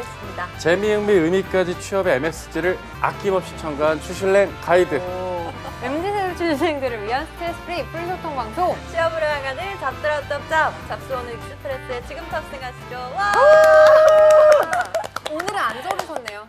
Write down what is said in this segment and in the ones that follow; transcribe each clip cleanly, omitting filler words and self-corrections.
준비했습니다. 재미, 흥미, 의미까지 취업의 MXG를 아낌없이 첨가한 추실랭 가이드. MZ세대 출신들을 위한 스트레스 프리 풀소통 방송. 취업으로 향하는 잡들합잡잡 잡수오는 익스프레스에 지금 탑승하시죠. 와! 오늘은 안 적으셨네요.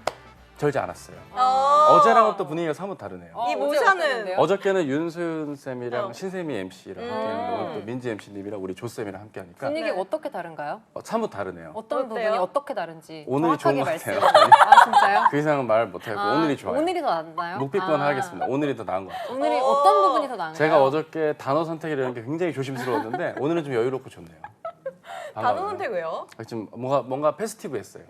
절지 않았어요. 어. 어제랑은 또 분위기가 사뭇 다르네요. 이 어제 모션은 어땠는데요? 어저께는 윤소윤 쌤이랑 신세미 MC랑 함께 했는데 음. 오늘 또 민지 MC님이랑 우리 조 쌤이랑 함께 하니까 분위기 네. 어떻게 다른가요? 사뭇 다르네요. 어떤 어때요? 부분이 어떻게 다른지 오늘이 좋은 정확하게 것 말씀해 같아요. 주세요. 아 진짜요? 그 이상은 말 못하고 오늘이 좋아요. 오늘이 더 낫나요? 묵비권 하겠습니다. 오늘이 더 나은 것 같아요. 오늘이 어. 어떤 부분이 더 나은가요? 제가 어저께 단어 선택이라는 게 굉장히 조심스러웠는데 오늘은 좀 여유롭고 좋네요. 단어 선택 왜요? 지금 뭔가 페스티브했어요.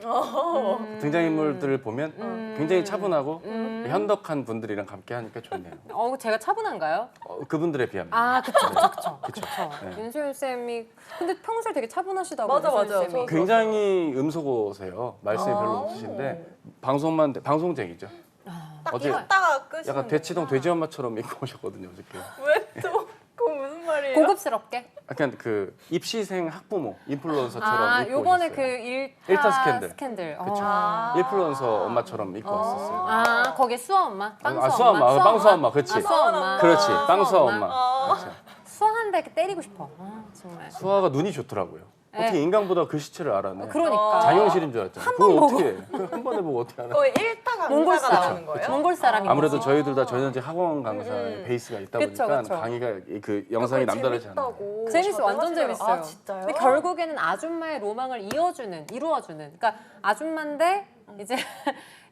등장인물들을 보면 굉장히 차분하고 현덕한 분들이랑 함께 하니까 좋네요. 제가 차분한가요? 그분들에 비하면. 아 그쵸. 네. 윤소윤 쌤이 근데 평소에 되게 차분하시다고. 맞아, 윤소윤 맞아. 쌤이. 저- 굉장히 음소거세요. 말씀이 별로 없으신데 방송쟁이죠. 딱 어제 켰다가 끄시는 약간 대치동 거구나. 돼지 엄마처럼 입고 오셨거든요 어저께. 왜 또? 그건 무슨 말이에요? 고급스럽게. 약간 그 입시생 학부모 인플루언서처럼 입고 요번에 오셨어요. 그 일타 일타 스캔들. 스캔들. 그쵸. 아. 인플루언서 엄마처럼 입고 왔었어요. 거기 수아 엄마? 빵수 수아 엄마, 빵수 엄마, 그치. 수아 엄마. 그렇지, 빵수아 수아 엄마. 그렇죠. 수아한테 이렇게 때리고 싶어. 정말. 수아가 눈이 좋더라고요. 네. 어떻게 인간보다 글씨체를 알아내? 그러니까. 장영실인 줄 알았잖아요. 한 그걸 번 어떻게 해? 한 번에 보고 어떻게 알아? 거의 1타 몽골 강사가 사람. 나오는 거예요? 몽골 사람인 아무래도 거지. 저희들 다 전현직 학원 강사의 베이스가 있다 그쵸, 보니까 그쵸. 강의가 그 영상이 남다르지 않아요. 재밌다고 재밌어, 완전 다들 하시더라고요. 재밌어요. 아 진짜요? 근데 결국에는 아줌마의 로망을 이루어주는. 그러니까 아줌마인데 이제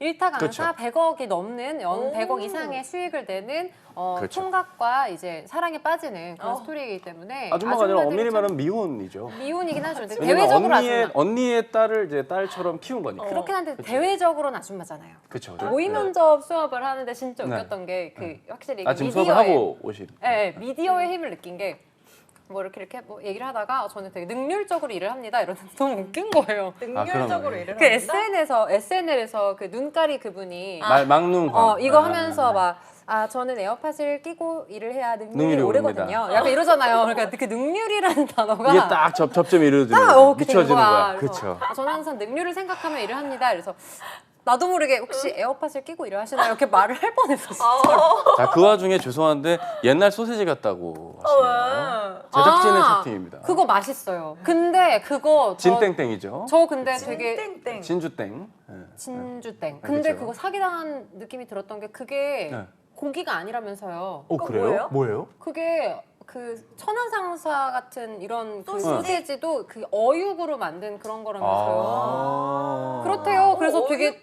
일타 강사 그쵸. 100억이 넘는 연 오. 100억 이상의 수익을 내는 그쵸. 총각과 이제 사랑에 빠지는 그런 어. 스토리이기 때문에 아줌마가 아니라 아줌마들이 엄밀히 좀 말하면 미혼이죠. 미혼이긴 하죠. 근데 왜냐면 대외적으로 아줌마. 언니의 딸을 이제 딸처럼 키운 거니까. 그렇긴 한데 그쵸. 대외적으로는 아줌마잖아요. 그쵸. 모의 네. 면접 수업을 하는데 진짜 네. 웃겼던 게 그 확실히 아 지금 미디어의 수업을 하고 오신. 네, 미디어의 힘을 느낀 게 뭐 이렇게 뭐 얘기를 하다가 저는 되게 능률적으로 일을 합니다. 이러는데 너무 웃긴 거예요. 능률적으로 그러네. 일을 그 합니다? SNL에서 그 눈가리 그분이 막눈 이거 하면서 막 저는 에어팟을 끼고 일을 해야 능률이 능률이 오르거든요. 오릅니다. 약간 이러잖아요. 그러니까 그 능률이라는 단어가 이게 딱 접점이 이루어지는 딱 거야. 이렇게 된 미쳐지는 거야. 그래서 그렇죠. 저는 항상 능률을 생각하며 일을 합니다. 그래서 나도 모르게 혹시 에어팟을 끼고 일을 하시나요? 이렇게 말을 할 뻔했어. 진짜. 자, 그 와중에 죄송한데 옛날 소세지 같다고 하시네요. 제작진의 채팅입니다. 그거 맛있어요. 근데 그거 진땡땡이죠. 저 근데 되게 땡땡. 진주땡. 네. 진주땡. 아, 근데 그쵸. 그거 사기당한 느낌이 들었던 게 그게 네. 고기가 아니라면서요. 어 그래요? 뭐예요? 뭐예요? 그게 그 천하상사 같은 이런 그 소시지? 소세지도 그 어육으로 만든 그런 거라면서요. 아. 그렇대요. 그래서 어육? 되게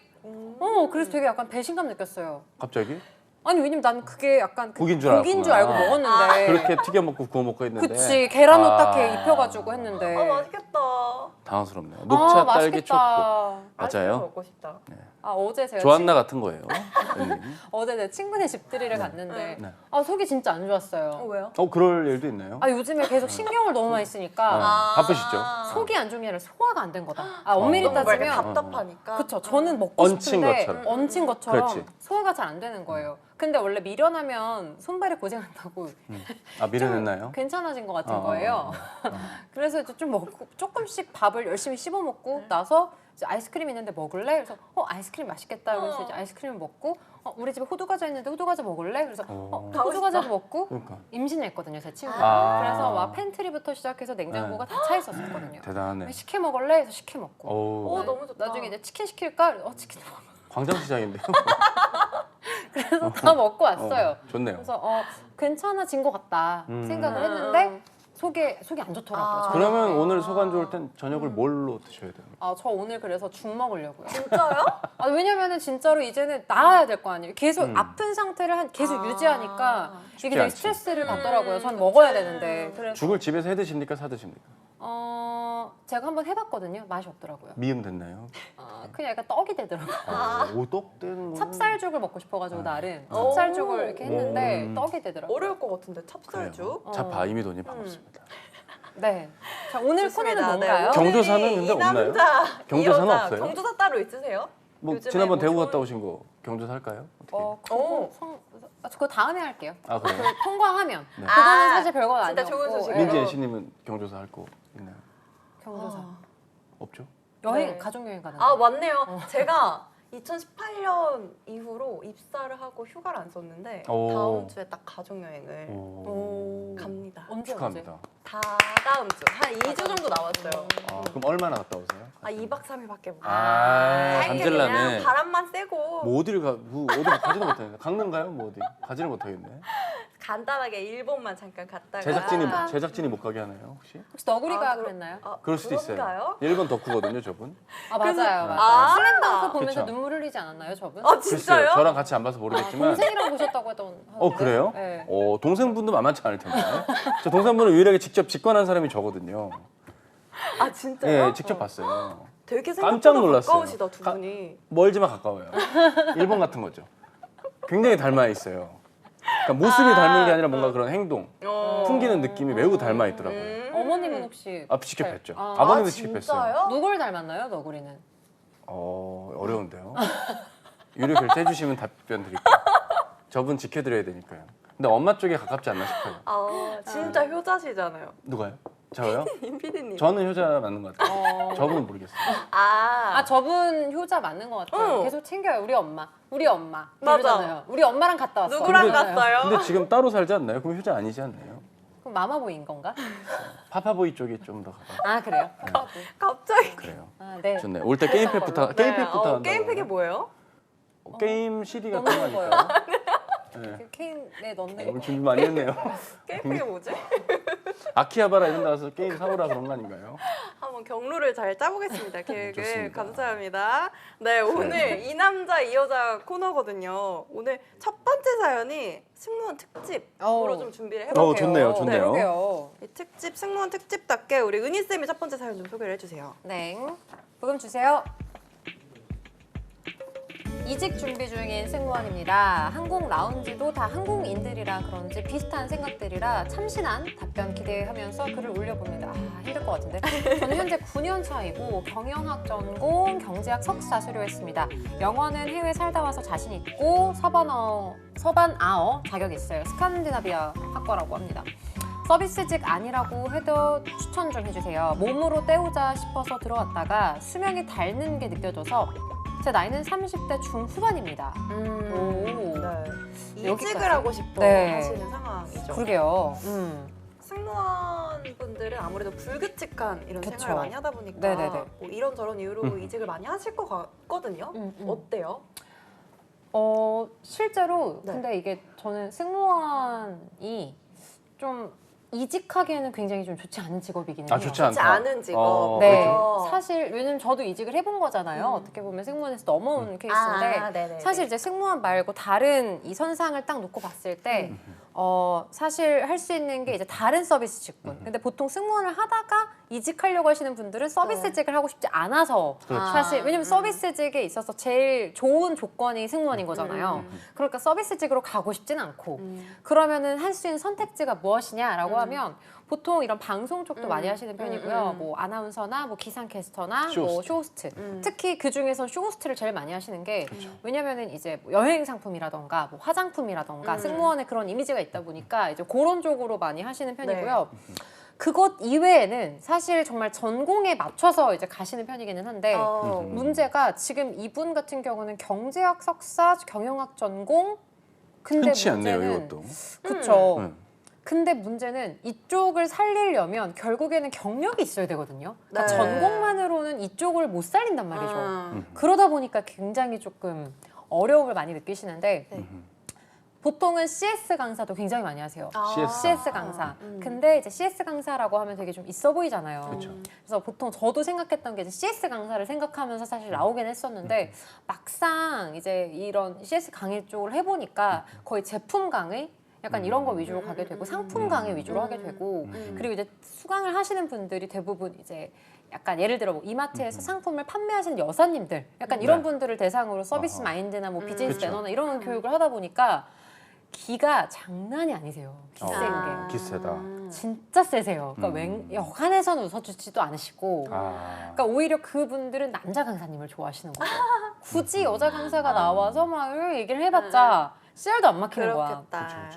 그래서 되게 약간 배신감 느꼈어요. 갑자기? 아니 왜냐면 난 그게 약간 그 고기인 줄 고기인 줄 알고 알았구나. 먹었는데. 그렇게 튀겨 먹고 구워 먹고 했는데. 그치 계란 아. 어떻게 입혀가지고 했는데. 맛있겠다. 당황스럽네요. 녹차 딸기 초코. 맛있겠다. 아이스크림 맞아요. 먹고 싶다. 어제 제가 조안나 같은 거예요. 어제 내 친구네 집들이를 갔는데 네. 속이 진짜 안 좋았어요. 왜요? 그럴 일도 있나요? 요즘에 계속 신경을 너무 많이 쓰니까 바쁘시죠? 속이 안 좋은 게 아니라 소화가 안 된 거다. 엄밀히 너무 막 이렇게 따지면 답답하니까. 그쵸. 저는 먹고 얹힌 싶은데 것처럼. 얹힌 것처럼 그렇지. 소화가 잘 안 되는 거예요. 근데 원래 미련하면 손발이 고생한다고 미련했나요? 괜찮아진 것 같은 어, 거예요. 그래서 이제 좀 먹고 조금씩 밥을 열심히 씹어 먹고 나서 이제 아이스크림 있는데 먹을래? 그래서 아이스크림 맛있겠다. 그래서 이제 아이스크림을 먹고 우리 집에 호두과자 있는데 호두과자 먹을래? 그래서 호두과자도 먹고 그러니까. 임신했거든요, 제 친구가. 아. 그래서 막 팬트리부터 시작해서 냉장고가 다 차 있었거든요. 대단하네. 식혜 먹을래? 해서 식혜 먹고. 오, 너무 좋다. 나중에 이제 치킨 시킬까? 치킨 먹어. 광장시장인데요? 그래서 다 먹고 왔어요. 좋네요. 그래서 괜찮아진 것 같다 생각을 했는데 속이 안 좋더라고요. 저녁 그러면 때. 오늘 속 안 좋을 땐 저녁을 뭘로 드셔야 돼요? 저 오늘 그래서 죽 먹으려고요. 진짜요? 왜냐면은 진짜로 이제는 나아야 될 거 아니에요. 계속 아픈 상태를 계속 유지하니까 이게 되게 않지. 스트레스를 받더라고요. 전 먹어야 되는데. 그래서 죽을 집에서 해 드십니까? 사 드십니까? 제가 한번 해봤거든요. 맛이 없더라고요. 미음 됐나요? 그냥 약간 떡이 되더라고요. 오떡 되는 거. 찹쌀죽을 먹고 싶어가지고 나름 찹쌀죽을 이렇게 했는데 떡이 되더라고요. 어려울 것 같은데 찹쌀죽. 자파 이미 돈이 반갑습니다. 네. 자, 오늘 좋습니다. 코너는 네, 뭔가요? 경조사는 오늘이 근데 이 남자, 이 경조사는 여자. 없어요? 경조사 따로 있으세요? 뭐 요즘에 지난번 뭐 대구 좋은- 갔다 오신 거 경조사 할까요? 어떻게? 그거 다음에 할게요. 아 그래요? 그 통과하면. 네. 그거는 사실 별건 진짜 아니었고. 좋은 소식이에요. 예. 민지 NC님은 경조사 할 거 있나요? 경조사. 없죠? 여행 네. 가족 여행 가는 아 거. 맞네요. 제가 2018년 이후로 입사를 하고 휴가를 안 썼는데 오. 다음 주에 딱 가족 여행을 오. 갑니다. 언제 축하합니다. 다음 주 한 2주 정도 남았어요. 그럼 얼마나 갔다 오세요? 2박 3일밖에 못. 아, 짧게 잠들라네. 그냥 바람만 쐬고 뭐 어디를 어디 가지도 못하겠네. 강릉 가요? 뭐 어디 가지를 못하겠네. 간단하게 일본만 잠깐 갔다가 제작진이 못 가게 하나요 혹시? 혹시 너구리가 아, 그랬나요? 그럴 수도 그런가요? 있어요. 일본 덕후거든요, 저분. 아 맞아요, 맞아요. 아. 슬램덩크 보면서 그쵸. 눈물 흘리지 않았나요, 저분? 아 진짜요? 글쎄요, 저랑 같이 안 봐서 모르겠지만. 동생이랑 보셨다고 했던. 그래요? 네. 동생분도 만만치 않을 텐데. 저 동생분을 유일하게 직접 직관한 사람이 저거든요. 아 진짜요? 예, 직접 봤어요. 되게 깜짝 생각보다 놀랐어요. 가까우시다 두 분이. 멀지만 가까워요. 일본 같은 거죠. 굉장히 닮아 있어요. 그러니까 모습이 닮은 게 아니라 뭔가 그런 행동, 풍기는 느낌이 매우 닮아 있더라고요. 어머님은 혹시 직접 네. 뵀죠. 아, 아버님도 직접 뵀어요. 진짜요? 누굴 닮았나요, 너구리는? 어려운데요. 유료 결제해주시면 답변 드릴게요. 저분 지켜드려야 되니까요. 근데 엄마 쪽에 가깝지 않나 싶어요. 아 진짜 효자시잖아요. 누가요? 저요? 임 PD님. 저는 효자 맞는 것 같아요. 저분은 모르겠어요. 아 저분 효자 맞는 것 같아요. 응. 계속 챙겨요. 우리 엄마 맞아. 이러잖아요. 우리 엄마랑 갔다 왔어. 누구랑 이러잖아요. 갔어요? 근데 지금 따로 살지 않나요? 그럼 효자 아니지 않나요? 그럼 마마보이인 건가? 파파보이 쪽이 좀 더 가까워. 아 그래요? 갑자기. 그래요. 아 네. 좋네. 올 때 게임팩부터 네. 게임팩부터 한다고. 게임팩이 뭐예요? 게임 CD가 넣는 필요하니까. 네. 그 케인에 넣는 오늘 거. 준비 많이 했네요. 게임팩이 뭐지? 아키하바라 이런 데 가서 게임 사오라 그런 거 아닌가요? 한번 경로를 잘 짜보겠습니다. 계획을. 좋습니다. 감사합니다. 네, 오늘 이 남자 이 여자 코너거든요. 오늘 첫 번째 사연이 승무원 특집으로 좀 준비를 해볼게요. 좋네요, 좋네요. 그러게요. 이 특집 승무원 특집답게 우리 은희 쌤이 첫 번째 사연 좀 소개를 해주세요. 네. 부금 주세요. 이직 준비 중인 승무원입니다. 항공 라운지도 다 항공인들이라 그런지 비슷한 생각들이라 참신한 답변 기대하면서 글을 올려봅니다. 힘들 것 같은데. 저는 현재 9년 차이고 경영학 전공, 경제학 석사 수료했습니다. 영어는 해외 살다 와서 자신 있고 서반아어 자격 있어요. 스칸디나비아 학과라고 합니다. 서비스직 아니라고 해도 추천 좀 해주세요. 몸으로 때우자 싶어서 들어왔다가 수명이 닳는 게 느껴져서 제 나이는 30대 중후반입니다. 오. 네. 여기까지? 이직을 하고 싶어 네. 하시는 상황이죠. 그러게요. 승무원 분들은 아무래도 불규칙한 이런 그쵸. 생활을 많이 하다 보니까 네네네. 뭐 이런저런 이유로 이직을 많이 하실 것 같거든요. 어때요? 실제로 네. 근데 이게 저는 승무원이 좀 이직하기에는 굉장히 좀 좋지 않은 직업이긴 해요. 좋지 않다. 좋지 않은 직업. 네, 그렇죠. 사실 왜냐면 저도 이직을 해본 거잖아요. 어떻게 보면 승무원에서 넘어온 케이스인데 네네네. 사실 이제 승무원 말고 다른 이 선상을 딱 놓고 봤을 때 사실 할 수 있는 게 이제 다른 서비스 직군. 근데 보통 승무원을 하다가 이직하려고 하시는 분들은 서비스직을 하고 싶지 않아서 그렇죠. 사실 왜냐면 서비스직에 있어서 제일 좋은 조건이 승무원인 거잖아요. 그러니까 서비스직으로 가고 싶진 않고 그러면은 할 수 있는 선택지가 무엇이냐라고 하면 보통 이런 방송 쪽도 많이 하시는 편이고요. 뭐 아나운서나 뭐 기상캐스터나 뭐 쇼호스트. 특히 그 중에서 쇼호스트를 제일 많이 하시는 게 왜냐면은 이제 뭐 여행 상품이라던가 뭐 화장품이라던가 승무원의 그런 이미지가 있다 보니까 이제 그런 쪽으로 많이 하시는 편이고요. 그것 이외에는 사실 정말 전공에 맞춰서 이제 가시는 편이기는 한데 문제가 지금 이분 같은 경우는 경제학 석사, 경영학 전공 근데 흔치 않네요, 문제는 이것도. 그렇죠. 근데 문제는 이쪽을 살리려면 결국에는 경력이 있어야 되거든요. 그러니까 네. 전공만으로는 이쪽을 못 살린단 말이죠. 그러다 보니까 굉장히 조금 어려움을 많이 느끼시는데 보통은 CS 강사도 굉장히 많이 하세요. CS 강사. 근데 이제 CS 강사라고 하면 되게 좀 있어 보이잖아요. 그렇죠. 그래서 보통 저도 생각했던 게 이제 CS 강사를 생각하면서 사실 나오긴 했었는데 막상 이제 이런 CS 강의 쪽을 해보니까 거의 제품 강의 약간 이런 거 위주로 가게 되고 상품 강의 위주로 하게 되고 그리고 이제 수강을 하시는 분들이 대부분 이제 약간 예를 들어 뭐 이마트에서 상품을 판매하시는 여사님들 약간 이런 분들을 대상으로 서비스 마인드나 뭐 비즈니스 그쵸. 매너나 이런 교육을 하다 보니까 기가 장난이 아니세요. 기센 게. 기세다. 진짜 세세요. 그러니까 여간에서는 웃어주지도 않으시고 그러니까 오히려 그분들은 남자 강사님을 좋아하시는 거죠. 굳이 여자 강사가 나와서 막 얘기를 해봤자 씨알도 안 막히는 거야. 그렇겠다.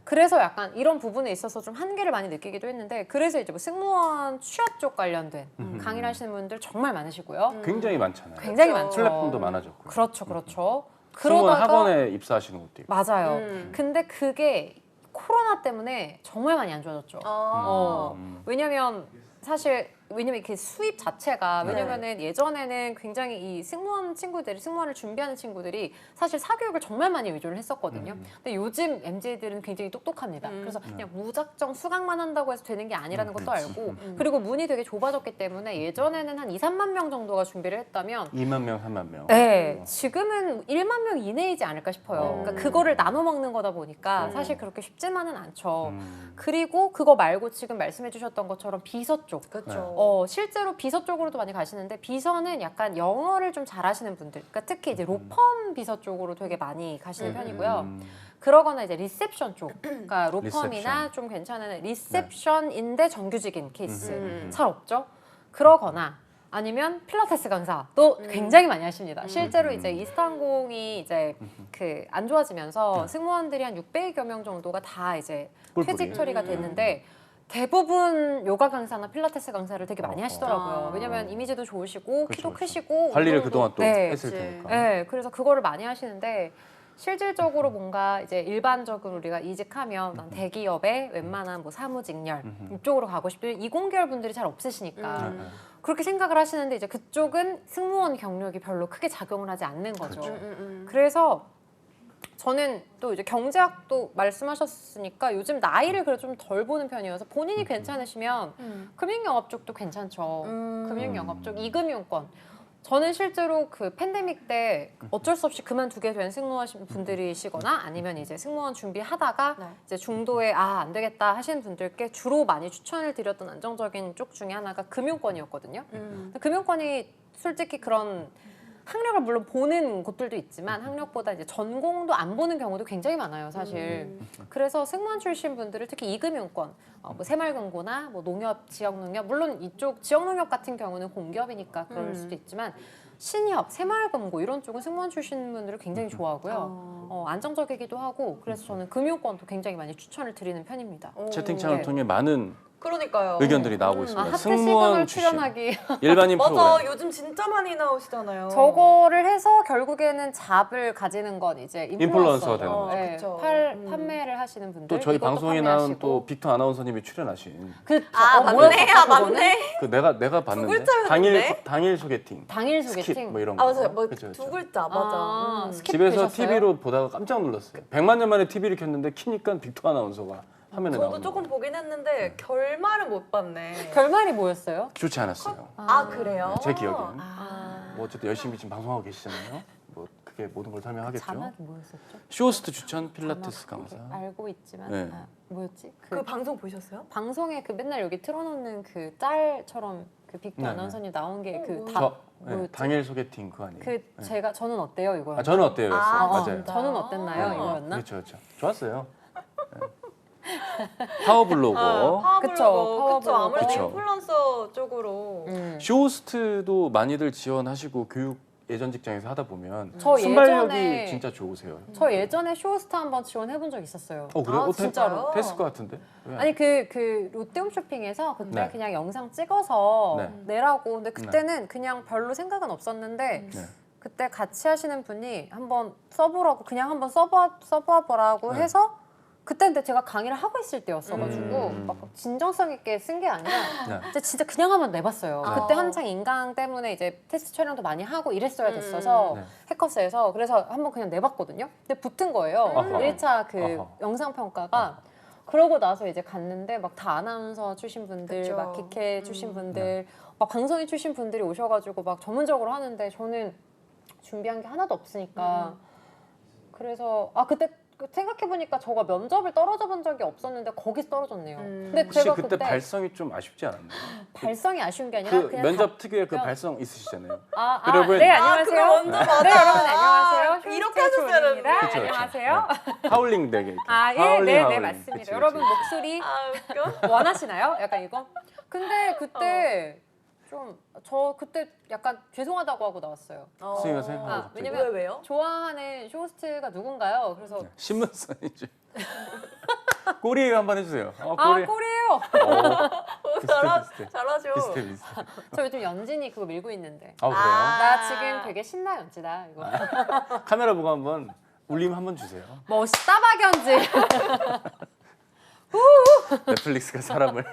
그래서 약간 이런 부분에 있어서 좀 한계를 많이 느끼기도 했는데 그래서 이제 뭐 승무원 취업 쪽 관련된 강의를 하시는 분들 정말 많으시고요. 굉장히 많잖아요. 굉장히 그렇죠. 많죠. 플랫폼도 많아졌고요. 그렇죠, 그렇죠. 승무원 그러다가 학원에 입사하시는 것도 있고. 맞아요. 근데 그게 코로나 때문에 정말 많이 안 좋아졌죠. 왜냐면 사실 이렇게 수입 자체가 네. 왜냐면은 예전에는 굉장히 이 승무원을 준비하는 친구들이 사실 사교육을 정말 많이 위주로 했었거든요. 근데 요즘 MZ들은 굉장히 똑똑합니다. 그래서 그냥 무작정 수강만 한다고 해서 되는 게 아니라는 것도 알고 그리고 문이 되게 좁아졌기 때문에 예전에는 한 2, 3만 명 정도가 준비를 했다면 2만 명, 3만 명. 네, 지금은 1만 명 이내이지 않을까 싶어요. 그러니까 그거를 나눠 먹는 거다 보니까 사실 그렇게 쉽지만은 않죠. 그리고 그거 말고 지금 말씀해 주셨던 것처럼 비서 쪽. 그렇죠. 실제로 비서 쪽으로도 많이 가시는데 비서는 약간 영어를 좀 잘하시는 분들, 그러니까 특히 이제 로펌 비서 쪽으로 되게 많이 가시는 편이고요. 그러거나 이제 리셉션 쪽, 그러니까 로펌이나 리셉션. 좀 괜찮은 리셉션인데 정규직인 케이스 잘 없죠. 그러거나 아니면 필라테스 강사도 굉장히 많이 하십니다. 실제로 이제 이스타항공이 이제 그 안 좋아지면서 승무원들이 한 600여 명 정도가 다 이제 뿔뿔이. 퇴직 처리가 됐는데 대부분 요가 강사나 필라테스 강사를 되게 많이 하시더라고요. 아. 왜냐면 이미지도 좋으시고 그쵸, 키도 그쵸. 크시고 관리를 운동도- 그동안 또 네. 했을 그치. 테니까. 네, 그래서 그거를 많이 하시는데 실질적으로 뭔가 이제 일반적으로 우리가 이직하면 난 대기업의 웬만한 뭐 사무직렬 이쪽으로 가고 싶은 이공계열 분들이 잘 없으시니까 그렇게 생각을 하시는데 이제 그쪽은 승무원 경력이 별로 크게 작용을 하지 않는 거죠. 그렇죠. 그래서 저는 또 이제 경제학도 말씀하셨으니까 요즘 나이를 그래도 좀 덜 보는 편이어서 본인이 괜찮으시면 금융영업 쪽도 괜찮죠. 금융영업 쪽 이금융권. 저는 실제로 그 팬데믹 때 어쩔 수 없이 그만두게 된 승무원 분들이시거나 아니면 이제 승무원 준비하다가 네. 이제 중도에 안 되겠다 하시는 분들께 주로 많이 추천을 드렸던 안정적인 쪽 중에 하나가 금융권이었거든요. 근데 금융권이 솔직히 그런 학력을 물론 보는 곳들도 있지만 학력보다 이제 전공도 안 보는 경우도 굉장히 많아요, 사실. 그래서 승무원 출신 분들을 특히 이금융권, 뭐 새마을금고나 뭐 농협, 지역농협, 물론 이쪽 지역농협 같은 경우는 공기업이니까 그럴 수도 있지만 신협, 새마을금고 이런 쪽은 승무원 출신 분들을 굉장히 좋아하고요. 안정적이기도 하고 그래서 저는 금융권도 굉장히 많이 추천을 드리는 편입니다. 채팅창을 네. 통해 많은 그러니까요. 의견들이 나오고 있습니다. 하트 승무원 시그널 출신, 출연하기 일반인 맞아. 프로그램. 요즘 진짜 많이 나오시잖아요. 저거를 해서 결국에는 잡을 가지는 건 이제 인플루언서가 되는 인플루언서죠. 거죠. 네, 그쵸. 판매를 하시는 분들 또 저희 이것도 방송에 나온 판매하시고. 또 빅터 아나운서님이 출연하신 맞네. 뭐였었죠, 그거는? 맞네. 그 내가 봤는데 글자였는데? 당일 소개팅, 당일 스킵 소개팅. 뭐 이런 거. 아, 맞아요. 뭐 그쵸, 두 그쵸. 글자. 맞아. 아, 스킵 집에서 되셨어요? TV로 보다가 깜짝 놀랐어요. 100만 년 만에 TV를 켰는데 키니까 빅터 아나운서가 화면에 저도 나오는 조금 거. 보긴 했는데 결말은 못 봤네. 결말이 뭐였어요? 좋지 않았어요. 아, 그래요? 제 기억엔. 아, 뭐 어쨌든 열심히 지금 방송하고 계시잖아요. 뭐 그게 모든 걸 설명하겠죠. 자막이 뭐였었죠? 쇼호스트 추천 필라테스 자막 강사. 알고 있지만 네. 뭐였지? 그 방송 보셨어요? 방송에 그 맨날 여기 틀어놓는 그 짤처럼 그 빅터 네, 아나운서님 나온 게 그 뭐야? 다 저 네, 뭐였지? 당일 소개팅 그거 아니에요? 그 네. 제가 저는 어때요 이거? 아 저는 어때요? 였어요. 아, 맞아요. 진짜? 저는 어땠나요? 네. 이거였나? 그렇죠, 그렇죠. 좋았어요. 네. 파워블로거. 파워블로거. 그쵸, 그쵸. 파워블로거. 아무래도 그쵸. 인플루언서 쪽으로. 쇼호스트도 많이들 지원하시고 교육 예전 직장에서 하다 보면 저 순발력이 예전에- 진짜 좋으세요. 저 예전에 쇼호스트 한번 지원해본 적 있었어요. 그래요? 아, 진짜로? 됐을 것 같은데? 왜 안- 아니 그 롯데홈쇼핑에서 그때 네. 그냥 영상 찍어서 네. 내라고. 근데 그때는 그냥 별로 생각은 없었는데 네. 그때 같이 하시는 분이 한번 써보라고 그냥 한번 써봐보라고 네. 해서 그때 근데 제가 강의를 하고 있을 때였어가지고 막 진정성 있게 쓴 게 아니라 네. 진짜 그냥 한번 내봤어요. 아. 그때 한창 인강 때문에 이제 테스트 촬영도 많이 하고 이랬어야 됐어서 네. 해커스에서 그래서 한번 그냥 내봤거든요. 근데 붙은 거예요. 아하. 1차 그 아하. 영상 평가가. 그러고 나서 이제 갔는데 막 다 아나운서 출신 분들, 그쵸. 막 기캐 출신 분들, 막 방송인 출신 분들이 오셔가지고 막 전문적으로 하는데 저는 준비한 게 하나도 없으니까 그래서 그때 생각해보니까 저가 면접을 떨어져 본 적이 없었는데 거기서 떨어졌네요. 근데 혹시 제가 그때 발성이 좀 아쉽지 않았나요? 발성이 아쉬운 게 아니라 그 그냥 면접 특유의 그 답변- 발성 있으시잖아요. 네 여러분. 안녕하세요. 아, 그거 먼저 맞아. 네 여러분 안녕하세요. 아, 이렇게 하셨어야 쇼호스트 되는데. 조은입니다. 그쵸, 그쵸. 안녕하세요. 네. 하울링 되게 이렇게. 예, 네, 하울링. 맞습니다. 그치, 여러분 그치. 목소리 아, 웃겨. 원하시나요? 약간 이거? 근데 그때 저 그때 약간 죄송하다고 하고 나왔어요. 선생님가 생각하고 갑자기. 왜냐면 왜요? 좋아하는 쇼호스트가 누군가요? 그래서 신문선이지. 꼬리에 한번 해주세요. 아 꼬리예요. 비슷해. 잘하죠. 비슷해. 저 요즘 연진이 그거 밀고 있는데. 아 그래요? 나 지금 되게 신나 연지다 이거. 카메라 보고 한번 울림 한번 주세요. 멋있다 박연지. 넷플릭스가 사람을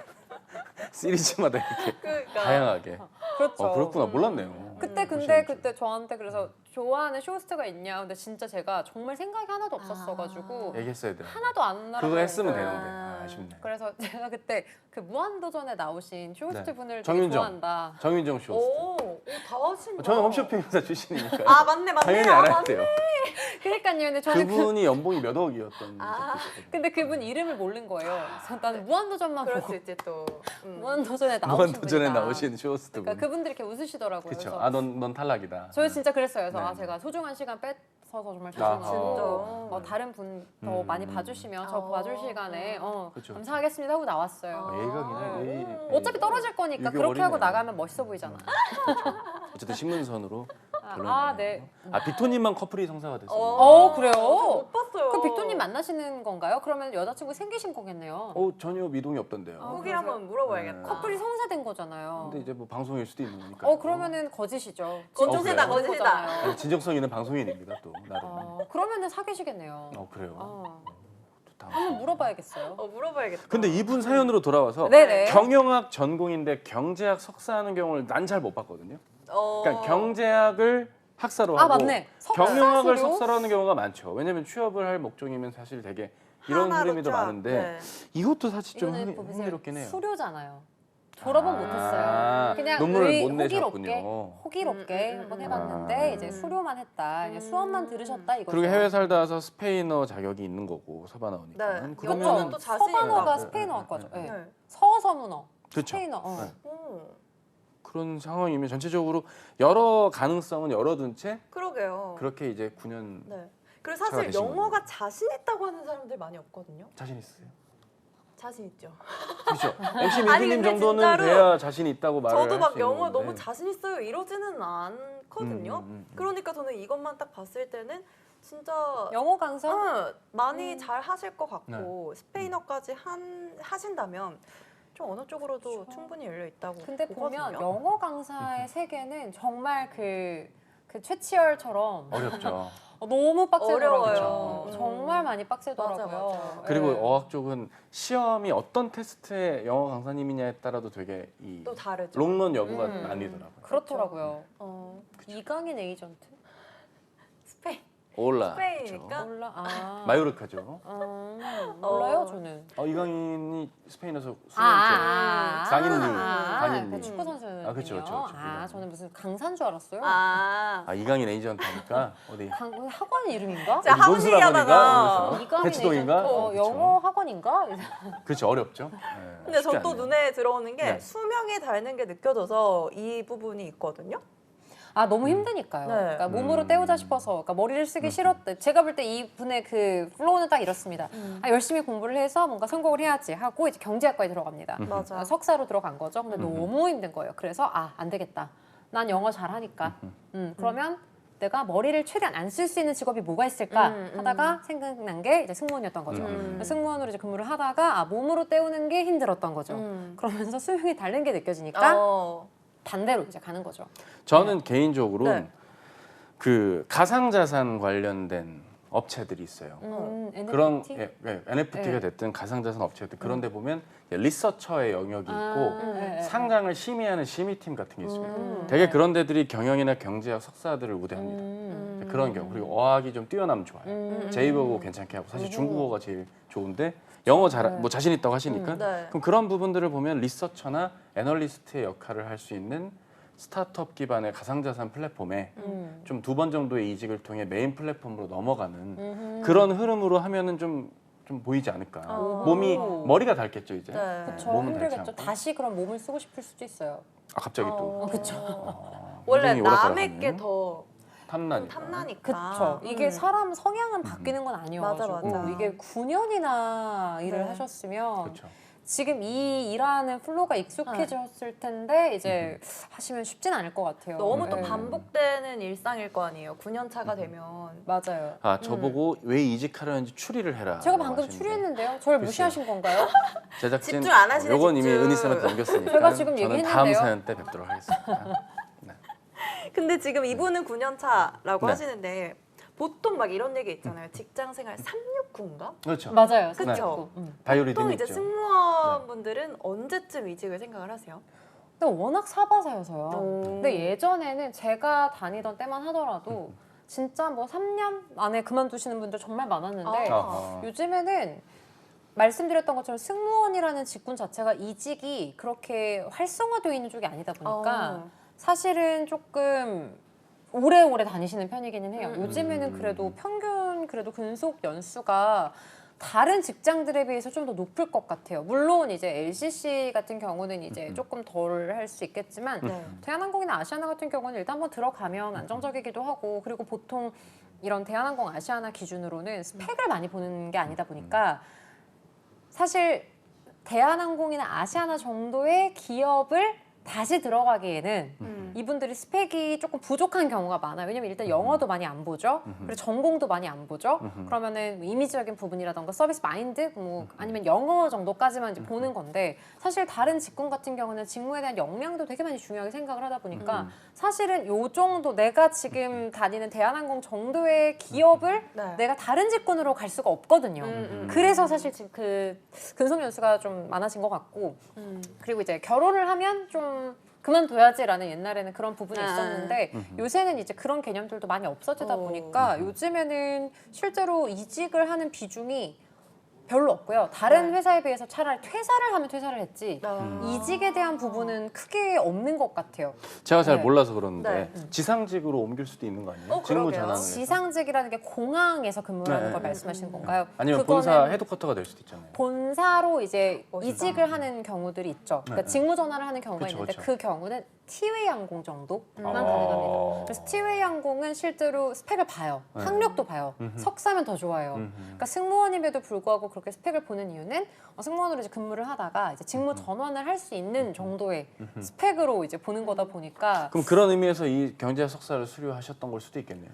시리즈마다 이렇게 그러니까. 다양하게. 그렇죠. 그렇구나 몰랐네요. 그때 근데 그때 저한테 그래서 좋아하는 쇼호스트가 있냐 근데 진짜 제가 정말 생각이 하나도 없었어가지고 얘기했어야 돼. 하나도 안 나라. 그거 했으면 아. 되는데 아쉽네. 그래서 제가 그때 그 무한도전에 나오신 쇼호스트 네. 분을 되게 정윤정. 좋아한다. 정윤정 쇼. 오, 다 하신다. 저는 홈쇼핑 회사 출신이니까 아 맞네. 당연히 아, 알아야 돼요. 그러니까요. 근데 저는 그분이 연봉이 몇 억이었던 아. 적도 있었거든요. 근데 그분 이름을 모르는 거예요. 그래서 나는 무한도전만 그럴 보고 수 있지 또. 무한도전에 나오신 무한도전에 분이다. 나오신 쇼호스트 분. 그러니까 그분들이 이렇게 웃으시더라고요. 그렇죠. 그래서 아넌 탈락이다. 저 진짜 그랬어요. 그래서 네. 아 제가 소중한 시간 뺏어서 정말 아, 죄송하고 다른 분 더 음. 많이 봐주시면 저 봐줄 시간에 그렇죠. 감사하겠습니다 하고 나왔어요. 예의가 그냥 어차피 떨어질 거니까 이게 그렇게 하고 어리네. 나가면 멋있어 보이잖아. 어쨌든 신문선으로 결론이 아, 나네요. 네. 아 빅토님만 커플이 성사가 됐어요. 그래요? 못 봤어요. 그럼 빅토님 만나시는 건가요? 그러면 여자친구 생기신 거겠네요. 전혀 미동이 없던데요. 후기 한번 물어봐야겠다. 네. 커플이 성사된 거잖아요. 근데 이제 뭐 방송일 수도 있는 거니까. 그러면은 거짓이죠. 거짓이다, 그래요? 거짓이다. 아니, 진정성 있는 방송인입니다 또 나름. 그러면은 사귀시겠네요. 그래요. 좋다. 한번 물어봐야겠어요. 물어봐야겠다. 근데 이분 사연으로 돌아와서 네네. 경영학 전공인데 경제학 석사하는 경우를 난 잘 못 봤거든요. 그러니까 경제학을 학사로 하고 맞네. 경영학을 석사수료? 석사로 하는 경우가 많죠. 왜냐면 취업을 할 목적이면 사실 되게 이런 하나로 흐름이 더 쫙, 많은데 네. 이것도 사실 좀 이거는 보세요. 흥미롭긴 해요. 수료잖아요. 졸업은 못했어요. 그냥 논문을 못 호기롭게 내셨군요. 호기롭게 한번 해봤는데 이제 수료만 했다. 그냥 수업만 들으셨다 이거죠. 그리고 해외 살다 와서 스페인어 자격이 있는 거고 서바 나오니까. 네. 그러면은 영어는 또 자신 서반어가 있다고. 스페인어과죠. 네. 네. 서서문어, 그렇죠. 스페인어. 네. 오, 그런 상황이면 전체적으로 여러 가능성은 열어둔 채 그러게요. 그렇게 이제 9년 네. 그리고 차가 사실 되신 영어가 자신 있다고 하는 사람들 많이 없거든요. 자신 있으세요? 자신 있죠. 그렇죠. MC 아니, 민기님 근데 정도는 진짜로 돼야 자신 있다고 말을 저도 할 막 수 영어 있는 건데. 너무 자신 있어요 이러지는 않거든요. 그러니까 저는 이것만 딱 봤을 때는 진짜 영어 강사? 많이 잘 하실 것 같고 네. 스페인어까지 하신다면 좀 어느 쪽으로도 충분히 열려 있다고 근데 보거든요. 보면 영어 강사의 세계는 정말 그 최치열처럼 어렵죠. 너무 빡세더라고요. 어려워요. 정말 많이 빡세더라고요. 맞아, 맞아. 그리고 네. 어학 쪽은 시험이 어떤 테스트의 영어 강사님이냐에 따라도 되게 이 또 다르죠. 롱런 여부가 음. 나뉘더라고요. 그렇더라고요. 어, 이강인 에이전트? 스페인 올라. 스페인이니까? 몰라. 아. 마요르카죠. 몰라요, 저는. 이강인이 스페인에서 수련했죠. 강인류. 그 축구 선수. 그쵸. 저는 무슨 강사인 줄 알았어요. 이강인 에이전트니까 어디 학원 이름인가? 제가 학원 논술 얘기하다가 학원인가? 이강인 대치동인가? 에이전트. 영어 학원인가? 그렇죠. 어렵죠. 네, 근데 저 쉽지 또 않네요. 눈에 들어오는 게 네. 수명이 닳는 게 느껴져서 이 부분이 있거든요. 너무 힘드니까요. 네. 그러니까 몸으로 때우자 싶어서 그러니까 머리를 쓰기 싫었대. 제가 볼 때 이분의 그 플로우는 딱 이렇습니다. 열심히 공부를 해서 뭔가 성공을 해야지 하고 이제 경제학과에 들어갑니다. 맞아. 석사로 들어간 거죠. 근데 너무 힘든 거예요. 그래서 안 되겠다. 난 영어 잘하니까. 그러면 내가 머리를 최대한 안 쓸 수 있는 직업이 뭐가 있을까 하다가 생각난 게 이제 승무원이었던 거죠. 승무원으로 이제 근무를 하다가 몸으로 때우는 게 힘들었던 거죠. 그러면서 수명이 다른 게 느껴지니까 반대로 이제 가는 거죠. 저는 개인적으로 네. 그 가상자산 관련된 업체들이 있어요. NFT? 그런 NFT가 네. 됐든 가상자산 업체들 그런데 보면 리서처의 영역이 있고 네. 상장을 심의하는 심의팀 같은 게 있습니다. 되게 그런 데들이 경영이나 경제학 석사들을 우대합니다. 그런 경우 그리고 어학이 좀 뛰어나면 좋아요. 제이버고 괜찮게 하고 사실 중국어가 제일 좋은데 영어 뭐 자신 있다고 하시니까 네. 그럼 그런 부분들을 보면 리서처나 애널리스트의 역할을 할 수 있는 스타트업 기반의 가상자산 플랫폼에 좀 2번 정도의 이직을 통해 메인 플랫폼으로 넘어가는 그런 흐름으로 하면은 좀 보이지 않을까. 머리가 닳겠죠 이제. 네. 그렇죠. 몸은 닳지 힘들겠죠. 않고. 다시 그럼 몸을 쓰고 싶을 수도 있어요. 갑자기 또 그렇죠. 원래 굉장히 오락가락 남의 게 하네요. 더 탐나니까. 탐나니까. 그렇죠. 이게 사람 성향은 바뀌는 건 아니어가지고 맞아. 이게 9년이나 일을 네. 하셨으면 그렇죠. 지금 이 일하는 플로우가 익숙해졌을 텐데 이제 하시면 쉽진 않을 것 같아요. 너무 또 네. 반복되는 일상일 거 아니에요. 9년 차가 되면. 맞아요. 아 저보고 왜 이직하려는지 추리를 해라. 제가 방금 추리했는데요. 저를 무시하신 건가요? 제작진 집중 안 하시네, 요건 이미 집중. 은희 쌤한테 넘겼으니까 제가 지금 저는 얘기했는데요. 다음 사연 때 뵙도록 하겠습니다. 근데 지금 이분은 9년 차라고 네. 하시는데 보통 막 이런 얘기 있잖아요. 직장 생활 369인가? 그렇죠. 맞아요. 그쵸? 생각했고. 바이오리듬 보통 이제 있죠. 승무원분들은 언제쯤 이직을 생각을 하세요? 근데 워낙 사바사여서요. 오. 근데 예전에는 제가 다니던 때만 하더라도 진짜 뭐 3년 안에 그만두시는 분들 정말 많았는데 아하. 요즘에는 말씀드렸던 것처럼 승무원이라는 직군 자체가 이직이 그렇게 활성화되어 있는 쪽이 아니다 보니까 사실은 조금 오래오래 다니시는 편이기는 해요. 요즘에는 그래도 평균 그래도 근속 연수가 다른 직장들에 비해서 좀 더 높을 것 같아요. 물론 이제 LCC 같은 경우는 이제 조금 덜 할 수 있겠지만 네. 대한항공이나 아시아나 같은 경우는 일단 한번 들어가면 안정적이기도 하고 그리고 보통 이런 대한항공 아시아나 기준으로는 스펙을 많이 보는 게 아니다 보니까 사실 대한항공이나 아시아나 정도의 기업을 다시 들어가기에는 이분들이 스펙이 조금 부족한 경우가 많아요. 왜냐면 일단 영어도 많이 안 보죠. 그리고 전공도 많이 안 보죠. 그러면은 뭐 이미지적인 부분이라던가 서비스 마인드, 뭐 아니면 영어 정도까지만 이제 보는 건데 사실 다른 직군 같은 경우는 직무에 대한 역량도 되게 많이 중요하게 생각을 하다 보니까 사실은 요 정도 내가 지금 다니는 대한항공 정도의 기업을 네. 내가 다른 직군으로 갈 수가 없거든요. 그래서 사실 지금 그 근속 연수가 좀 많아진 것 같고 그리고 이제 결혼을 하면 좀 그만둬야지라는 옛날에는 그런 부분이 있었는데 요새는 이제 그런 개념들도 많이 없어지다 보니까 요즘에는 실제로 이직을 하는 비중이 별로 없고요. 다른 회사에 비해서 차라리 퇴사를 하면 퇴사를 했지 이직에 대한 부분은 크게 없는 것 같아요. 제가 잘 네. 몰라서 그러는데 네. 지상직으로 옮길 수도 있는 거 아니에요? 그러게요. 직무 전환을 해서. 지상직이라는 게 공항에서 근무하는 네. 걸 말씀하시는 건가요? 아니면 그거는 본사 헤드쿼터가 될 수도 있잖아요. 본사로 이제 멋있다. 이직을 하는 경우들이 있죠. 그러니까 네. 직무 전환을 하는 경우가 그쵸, 있는데 그쵸. 그 경우는 티웨이 항공 정도만 아. 가능합니다. 그래서 티웨이 항공은 실제로 스펙을 봐요. 네. 학력도 봐요. 석사면 더 좋아요. 그러니까 승무원임에도 불구하고 그렇게 스펙을 보는 이유는 승무원으로 이제 근무를 하다가 이제 직무 전환을 할 수 있는 정도의 스펙으로 이제 보는 거다 보니까 그럼 그런 의미에서 이 경제 석사를 수료하셨던 걸 수도 있겠네요.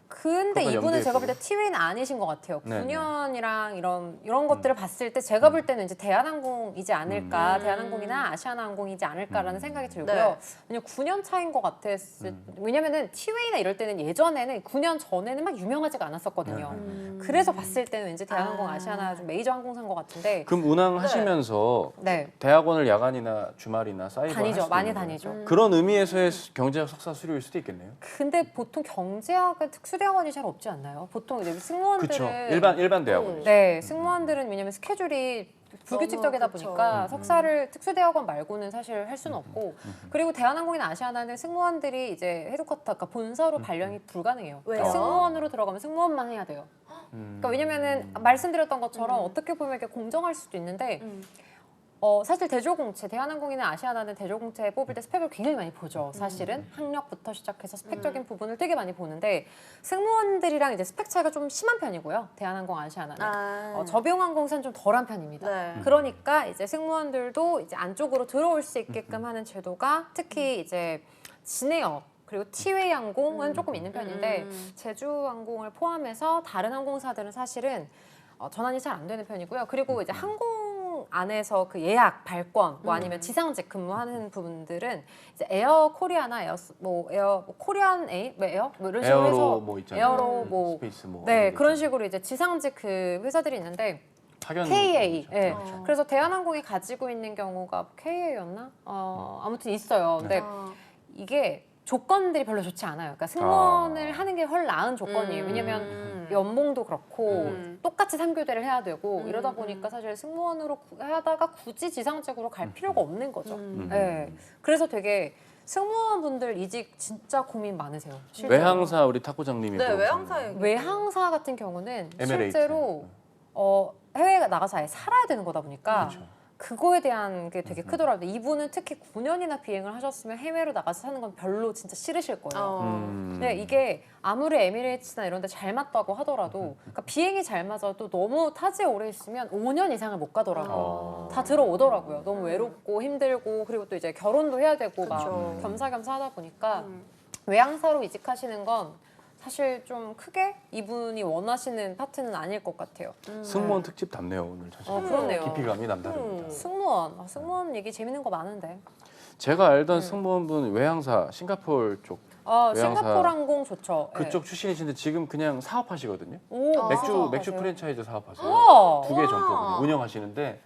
근데 그것과 이분은 제가 볼 때 연계해서. 티웨이는 아니신 것 같아요. 네, 9년이랑 이런 것들을 봤을 때 제가 볼 때는 이제 대한항공이지 않을까, 대한항공이나 아시아나항공이지 않을까라는 생각이 들고요. 네. 왜냐면 9년 차인 것 같았을 왜냐면은 티웨이나 이럴 때는 예전에는 9년 전에는 막 유명하지가 않았었거든요. 그래서 봤을 때는 왠지 대한항공, 아시아나 좀 메이저 항공사인 것 같은데 그럼 운항하시면서 네 대학원을 야간이나 주말이나 사이버 다니죠, 많이 다니죠. 그런 의미에서의 경제학 석사 수료일 수도 있겠네요. 근데 보통 경제학은 특수대학원이 잘 없지 않나요? 보통 이제 승무원들은 그렇죠. 일반 대학원. 네, 승무원들은 왜냐면 스케줄이 불규칙적이다 그쵸. 보니까 석사를 특수대학원 말고는 사실 할 수는 없고 그리고 대한항공이나 아시아나는 승무원들이 이제 헤드쿼터, 그러니까 본사로 발령이 불가능해요. 왜요? 승무원으로 들어가면 승무원만 해야 돼요. 그러니까 왜냐면은 말씀드렸던 것처럼 어떻게 보면 이렇게 공정할 수도 있는데 사실 대조공채, 대한항공이나 아시아나는 대조공채 뽑을 때 스펙을 굉장히 많이 보죠. 사실은 학력부터 시작해서 스펙적인 부분을 되게 많이 보는데 승무원들이랑 이제 스펙 차이가 좀 심한 편이고요. 대한항공, 아시아나는 저비용항공사는 좀 덜한 편입니다. 네. 그러니까 이제 승무원들도 이제 안쪽으로 들어올 수 있게끔 하는 제도가 특히 이제 진에어 그리고 티웨이 항공은 조금 있는 편인데 제주항공을 포함해서 다른 항공사들은 사실은 전환이 잘 안 되는 편이고요. 그리고 이제 항공 안에서 그 예약, 발권, 뭐 아니면 지상직 근무하는 부분들은 이제 에어 코리아나 에어 코리안 에이, 뭐 에어 뭐 이런 식으로 에어로 해서 뭐 있잖아요. 에어로 뭐 스페이스 뭐 네 이런 거 그런 있잖아요. 식으로 이제 지상직 그 회사들이 있는데 파견 KA. 예. 그렇죠. 그래서 대한항공이 가지고 있는 경우가 KA였나? 아무튼 있어요. 근데 이게 조건들이 별로 좋지 않아요. 그러니까 승무원을 하는 게 훨 나은 조건이에요. 왜냐면 연봉도 그렇고 똑같이 3교대를 해야 되고 이러다 보니까 사실 승무원으로 하다가 굳이 지상직으로 갈 필요가 없는 거죠. 네. 그래서 되게 승무원분들 이직 진짜 고민 많으세요. 실제로. 외항사 우리 탁구장님이 네, 물어보셨네요. 외항사에 외항사 같은 경우는 에미레이트. 실제로 해외에 나가서 아예 살아야 되는 거다 보니까 그렇죠. 그거에 대한 게 되게 크더라고요. 이분은 특히 9년이나 비행을 하셨으면 해외로 나가서 사는 건 별로 진짜 싫으실 거예요. 근데 이게 아무리 에미레이츠나 이런 데 잘 맞다고 하더라도 그러니까 비행이 잘 맞아도 너무 타지에 오래 있으면 5년 이상을 못 가더라고요. 다 들어오더라고요. 너무 외롭고 힘들고 그리고 또 이제 결혼도 해야 되고 막 그쵸. 겸사겸사 하다 보니까 외항사로 이직하시는 건 사실 좀 크게 이분이 원하시는 파트는 아닐 것 같아요. 승무원 특집답네요 오늘 사실. 그렇네요. 깊이감이 남다릅니다. 승무원, 승무원 얘기 재밌는 거 많은데. 제가 알던 승무원분 외항사 싱가포르 쪽 외항사 싱가포르 항공 좋죠. 그쪽 출신이신데 지금 그냥 사업하시거든요. 오, 맥주 프랜차이즈 사업하세요. 우와. 2개 점포 운영하시는데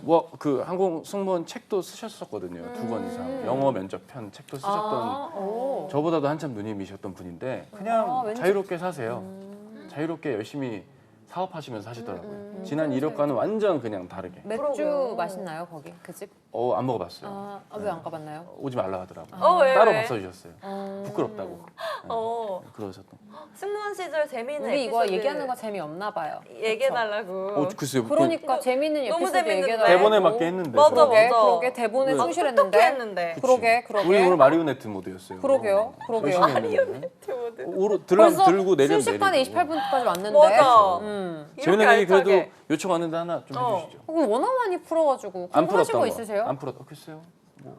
뭐 그 항공 승무원 책도 쓰셨었거든요. 2권 이상 영어 면접 편 책도 쓰셨던 오. 저보다도 한참 누님이셨던 분인데 그냥 왠지- 자유롭게 사세요. 자유롭게 열심히 사업하시면서 하시더라고요. 지난 이력과는 완전 그냥 다르게. 맥주 그러게요. 맛있나요 거기 그 집? 안 먹어봤어요. 왜 안 가봤나요? 오지 말라 하더라고요. 왜, 따로 왜? 밥 사주셨어요. 부끄럽다고. 어, 그러셨던. 승무원 시절 재미있는 우리 이거 에피소드 얘기하는 거 재미없나 봐요. 얘기해달라고. 글쎄요. 그러니까 재밌는 너무 에피소드 재밌는데. 얘기해달라고. 대본에 맞게 했는데. 맞아, 그러게, 맞아. 그러게 대본에 네. 충실했는데. 똑똑히 했는데. 그러게. 우리 오늘 마리오네트 모드였어요. 그러게요. 열심히 했는데. 모드. 들고 내리면 내리고. 순식간에 28분까지 왔는데. 맞아. 재밌는 이렇게 얘기 그래도 알차게. 요청 왔는데 하나 좀 해주시죠. 워낙 많이 풀어가지고 안 궁금하신 풀었던 거 있으세요? 안 풀었. 글쎄요. 뭐.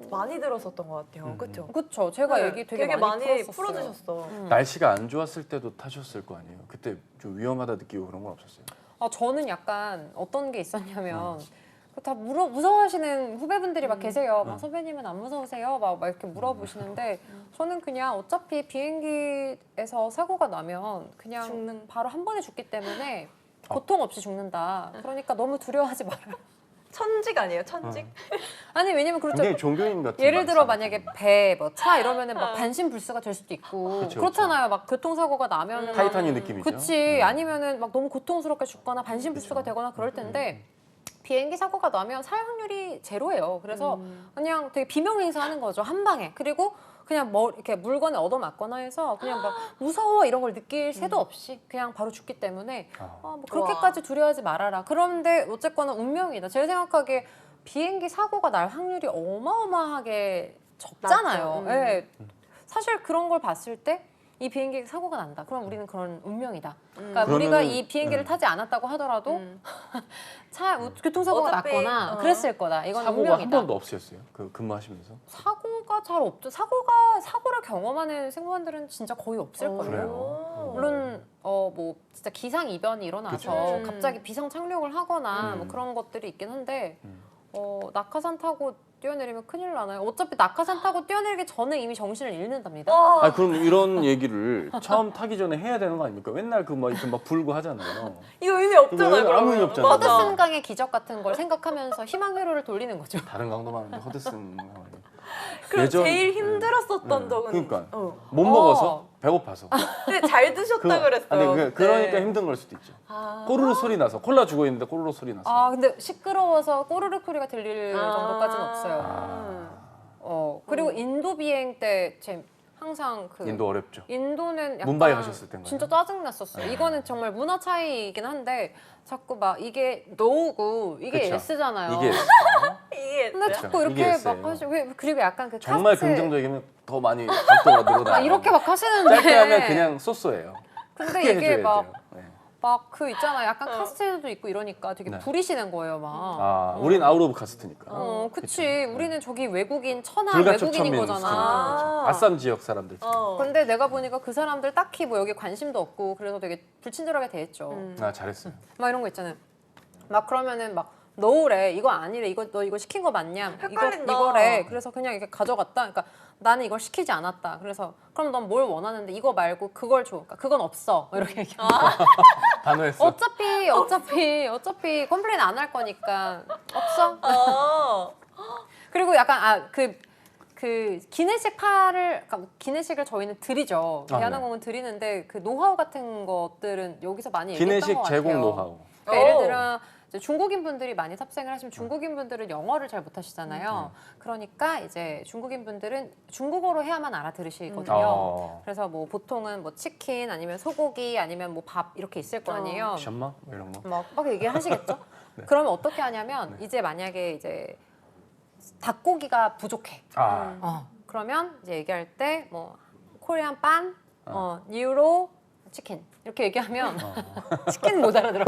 많이 들었었던 것 같아요. 그렇죠? 그쵸. 제가 얘기 되게 많이 풀었었어요. 풀어주셨어. 날씨가 안 좋았을 때도 타셨을 거 아니에요. 그때 좀 위험하다 느끼고 그런 건 없었어요. 저는 약간 어떤 게 있었냐면 다 무서워하시는 후배분들이 막 계세요. 막 선배님은 안 무서우세요? 막 이렇게 물어보시는데 저는 그냥 어차피 비행기에서 사고가 나면 그냥 바로 한 번에 죽기 때문에 고통 없이 죽는다. 그러니까 너무 두려워하지 말아요. 천직 아니에요? 천직? 아니 왜냐면 그렇죠. 굉장히 종교인 같은. 예를 들어 말씀. 만약에 배, 뭐 차 이러면은 막 반신불수가 될 수도 있고 그쵸, 그렇잖아요. 막 교통사고가 나면은 타이타닉 느낌이죠. 그치. 아니면은 막 너무 고통스럽게 죽거나 반신불수가 되거나 그럴 텐데 비행기 사고가 나면 살 확률이 제로예요. 그래서 그냥 되게 비명행사하는 거죠. 한 방에. 그리고 그냥 뭐 이렇게 물건에 얻어맞거나 해서 그냥 막 무서워 이런 걸 느낄 새도 없이 그냥 바로 죽기 때문에 뭐 그렇게까지 두려워하지 말아라. 그런데 어쨌거나 운명이다. 제가 생각하기에 비행기 사고가 날 확률이 어마어마하게 적잖아요. 낮죠. 예. 사실 그런 걸 봤을 때 이 비행기 사고가 난다. 그럼 우리는 그런 운명이다. 그러니까 우리가 그러면은, 이 비행기를 타지 않았다고 하더라도 교통사고가 어차피, 났거나 그랬을 거다. 이건 사고가 운명이다. 한 번도 없으셨어요? 그 근무하시면서? 사고가 잘 없죠. 사고를 경험하는 승무원들은 진짜 거의 없을 거예요. 그래요? 물론 뭐 진짜 기상 이변이 일어나서 그쵸. 갑자기 비상 착륙을 하거나 뭐 그런 것들이 있긴 한데 낙하산 타고 뛰어내리면 큰일 나나요? 어차피 낙하산 타고 뛰어내리기 전에 이미 정신을 잃는답니다. 그럼 이런 얘기를 처음 타기 전에 해야 되는 거 아닙니까? 맨날 이렇게 막 불고 하잖아요. 이거 의미 없잖아요. 이거 아무 의미 그러면. 없잖아요. 맞아. 허드슨강의 기적 같은 걸 생각하면서 희망 회로를 돌리는 거죠. 다른 강도 많은데 허드슨. 그럼 제일 힘들었었던 적은 그러니까 못 먹어서 배고파서. 근데 잘 드셨다 그랬어요. 아니 그때. 그러니까 힘든 걸 수도 있죠. 꼬르르 소리 나서 콜라 주고 있는데 꼬르르 소리 나서. 근데 시끄러워서 꼬르륵 소리가 들릴 정도까지는 없어요. 그리고 인도 비행 때 항상 인도 어렵죠. 인도는 약간 뭄바이 가셨을 때인가요? 진짜 짜증 났었어요. 이거는 정말 문화 차이이긴 한데 자꾸 막 이게 노우고 이게 그쵸. S잖아요. 이게 이게 근데 있어요? 자꾸 이게 이렇게 S예요. 막 하시고 그리고 약간 그 정말 카스트 긍정적이면 더 많이 각도가 늘어나요. 이렇게 막 하시는데 짧게 하면 그냥 쏘쏘예요. 근데 크게 이게 해줘야 막 돼요. 네. 막 그 있잖아요. 약간 카스트도 있고 이러니까 되게 네. 부리시는 거예요, 막. 우린 아웃 오브 카스트니까. 그치. 우리는 저기 외국인 천하 불가촉 외국인인 천민. 거잖아. 아쌈 지역 사람들. 근데 내가 보니까 그 사람들 딱히 뭐 여기 관심도 없고 그래서 되게 불친절하게 대했죠. 잘했어요. 막 이런 거 있잖아요. 막 그러면은 막 너우래 이거 아니래 너 이거 시킨 거 맞냐? 헷갈린다. 이거래. 그래서 그냥 이렇게 가져갔다. 그러니까 나는 이걸 시키지 않았다. 그래서 그럼 넌 뭘 원하는데 이거 말고 그걸 줘. 그러니까 그건 없어. 이렇게 얘기해. 단호했어. 어차피 컴플레인 안 할 거니까 없어. 어. 그리고 약간 그 기내식을 저희는 드리죠. 네. 대한항공은 드리는데 그 노하우 같은 것들은 여기서 많이 얘기했던 기내식 것 같아요. 제공 노하우. 그러니까 예를 들어 이제 중국인 분들이 많이 탑승을 하시면 중국인 분들은 영어를 잘 못하시잖아요. 그러니까 이제 중국인 분들은 중국어로 해야만 알아들으시거든요. 그래서 뭐 보통은 뭐 치킨 아니면 소고기 아니면 뭐 밥 이렇게 있을 거 아니에요. 션마 뭐 이런 거. 막 얘기하시겠죠? 그러면 어떻게 하냐면 이제 만약에 이제 닭고기가 부족해. 그러면 이제 얘기할 때 뭐 코리안 빤, 뉴로 치킨 이렇게 얘기하면 치킨 못 알아들어.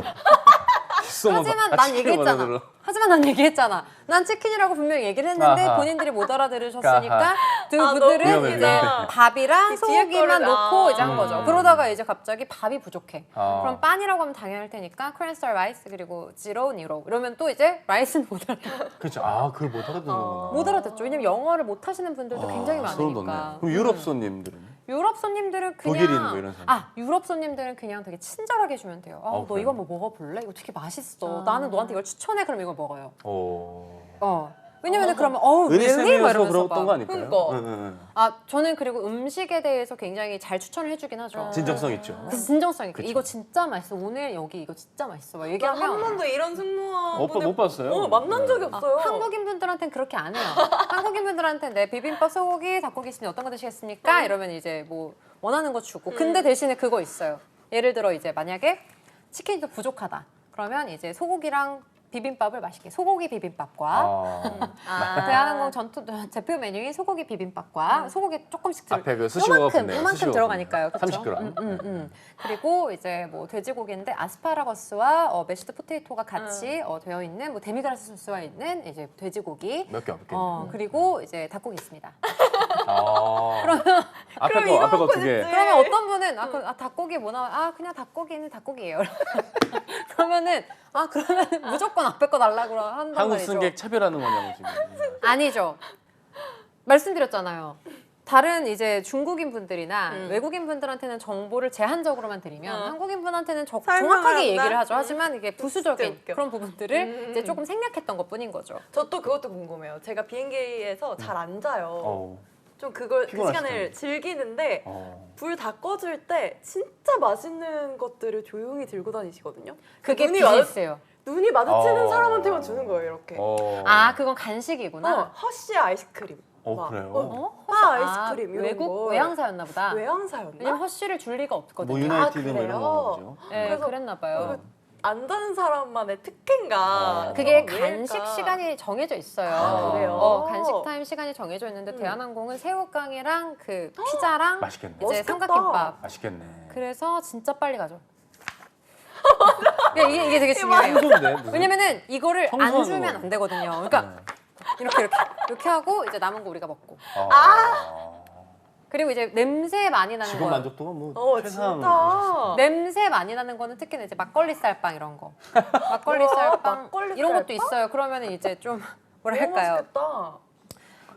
하지만 난 얘기했잖아. 하지만 난 얘기했잖아. 난 치킨이라고 분명히 얘기를 했는데 아하. 본인들이 못 알아들으셨으니까 아하. 그분들은 위험해, 이제 위험해. 밥이랑 이 뒤에 소고기만 거를, 넣고 이제 한 거죠. 그러다가 이제 갑자기 밥이 부족해. 그럼 빤이라고 하면 당연할 테니까 코리안 스타일 라이스 그리고 지로 니로 이러면 또 이제 라이스는 못 알아들어. 그렇죠. 그걸 못 알아듣는구나. 못 알아듣죠. 왜냐면 영어를 못 하시는 분들도 굉장히 소름 많으니까. 돋네. 그럼 유럽 손님들은? 유럽 손님들은 그냥 독일인 뭐 이런 사람. 유럽 손님들은 그냥 되게 친절하게 해주면 돼요. 너 그래요? 이거 한번 먹어볼래? 이거 되게 맛있어. 나는 너한테 이걸 추천해. 그럼 이걸 먹어요. 왜냐면 그러면 really? 막 이러면서 그랬던 막. 거 아닐까요? 그러니까. 저는 그리고 음식에 대해서 굉장히 잘 추천을 해주긴 하죠. 진정성 있죠. 그 진정성 있고 그쵸. 이거 진짜 맛있어. 오늘 여기 이거 진짜 맛있어. 막 난 한 얘기하면 번도 이런 승무원 오빠 못 봤어요? 만난 적이 없어요. 한국인 분들한테는 그렇게 안 해요. 한국인 분들한테는 네 비빔밥 소고기 닭고기 있으니 어떤 거 드시겠습니까? 이러면 이제 뭐 원하는 거 주고. 근데 대신에 그거 있어요. 예를 들어 이제 만약에 치킨이 좀 부족하다. 그러면 이제 소고기랑 비빔밥을 맛있게 소고기 비빔밥과 대한항공 전투 대표 메뉴인 소고기 비빔밥과 소고기 조금씩 앞에 그 스시오 같은데. 요만큼 들어가니까요. 그쵸? 30g. 그리고 이제 뭐 돼지고기인데 아스파라거스와 메시드 포테이토가 같이 되어 있는 뭐 데미그라스 소스와 있는 이제 돼지고기. 몇 개 없겠네. 그리고 이제 닭고기 있습니다. 그러면 앞에 거 2개. 그러면 어떤 분은 닭고기 뭐 나와? 그냥 닭고기는 닭고기예요. 그러면은 무조건 앞에 거 달라고 한단 한국 말이죠. 승객 차별하는 거냐고 지금. 아니죠. 말씀드렸잖아요. 다른 이제 중국인 분들이나 외국인 분들한테는 정보를 제한적으로만 드리면 한국인 분한테는 설명을 정확하게 한다? 얘기를 하죠. 하지만 이게 부수적인 진짜 웃겨. 그런 부분들을 이제 조금 생략했던 것뿐인 거죠. 저 또 그것도 궁금해요. 제가 비행기에서 잘 안 자요. 좀 그 피곤하실 시간을 텐데. 즐기는데 불 다 꺼줄 때 진짜 맛있는 것들을 조용히 들고 다니시거든요. 그게 눈이 비즈니스예요. 눈이 마주치는 사람한테만 주는 거예요, 이렇게. 그건 간식이구나. 허쉬 아이스크림. 그래요? 바 아이스크림 이런 외국 거. 외항사였나 보다. 외항사였나? 왜냐면 허쉬를 줄 리가 없거든요. 뭐 유나이티드 뭐 그래요? 이런 거죠. 네, 그래서 그랬나 봐요. 안다는 사람만의 특権가. 그게 왜일까? 간식 시간이 정해져 있어요. 그래요? 간식 타임 시간이 정해져 있는데 대한항공은 새우깡이랑 그 피자랑 맛있겠네. 이제 멋있겠다. 삼각김밥. 맛있겠네. 그래서 진짜 빨리 가죠. 이게 되게 중요해요. 청소인데 무슨? 왜냐면은 이거를 안 청소하는 주면 거. 안 되거든요. 그러니까 이렇게 하고 이제 남은 거 우리가 먹고. 그리고 이제 냄새 많이 나는 직원 거. 만족도가 뭐 최상. 진짜. 냄새 많이 나는 거는 특히나 이제 막걸리 쌀빵 이런 거. 막걸리 쌀빵 막걸리 이런 것도 쌀빵? 있어요. 그러면 이제 좀 너무 뭐랄까요? 맛있겠다.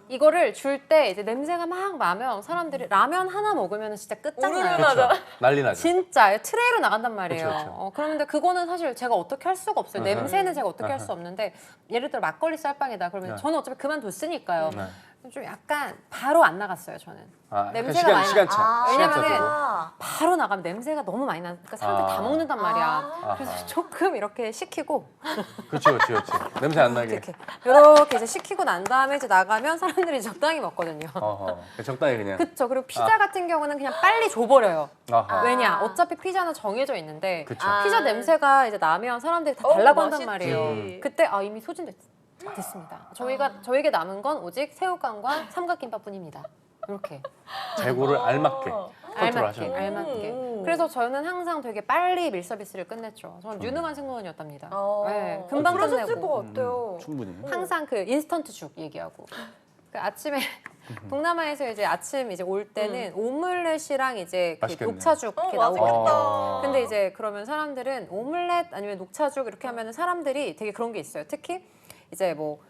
이거를 줄 때 이제 냄새가 막 나면 사람들이 라면 하나 먹으면 진짜 끝장나요. 우르르 그렇죠. 나잖아. 난리 나죠. 진짜 트레이로 나간단 말이에요. 그쵸. 그런데 그거는 사실 제가 어떻게 할 수가 없어요. 네. 냄새는 제가 어떻게 할 수 없는데 예를 들어 막걸리 쌀빵이다 그러면 네. 저는 어차피 그만뒀으니까요. 네. 좀 약간 바로 안 나갔어요 저는. 약간 냄새가 많이 시간차. 왜냐면은 시간차도. 바로 나가면 냄새가 너무 많이 나니까 사람들 다 먹는단 말이야. 그래서 아하. 조금 이렇게 식히고 그렇죠. 냄새 안 나게. 이렇게 이제 식히고 난 다음에 이제 나가면 사람들이 적당히 먹거든요. 적당히 그냥. 그쵸. 그리고 피자 같은 경우는 그냥 빨리 줘버려요. 아하. 왜냐? 어차피 피자는 정해져 있는데 그쵸. 피자 냄새가 이제 나면 사람들이 다 달라고 한단 맛있지. 말이에요. 그때 이미 소진됐습니다. 저에게 남은 건 오직 새우깡과 삼각김밥뿐입니다. 이렇게 재고를 알맞게 컨트롤하셨네. 알맞게. 그래서 저는 항상 되게 빨리 밀서비스를 끝냈죠. 저는 유능한 승무원이었답니다. 네, 금방 그러셨을 끝내고. 것 같아요. 충분히. 항상 그 인스턴트 죽 얘기하고. 그 아침에 동남아에서 이제 아침 이제 올 때는 오믈렛이랑 이제 그 맛있겠네. 녹차죽 이렇게 맛있겠다. 나오거든요. 근데 이제 그러면 사람들은 오믈렛 아니면 녹차죽 이렇게 하면은 사람들이 되게 그런 게 있어요. 특히 이제 뭐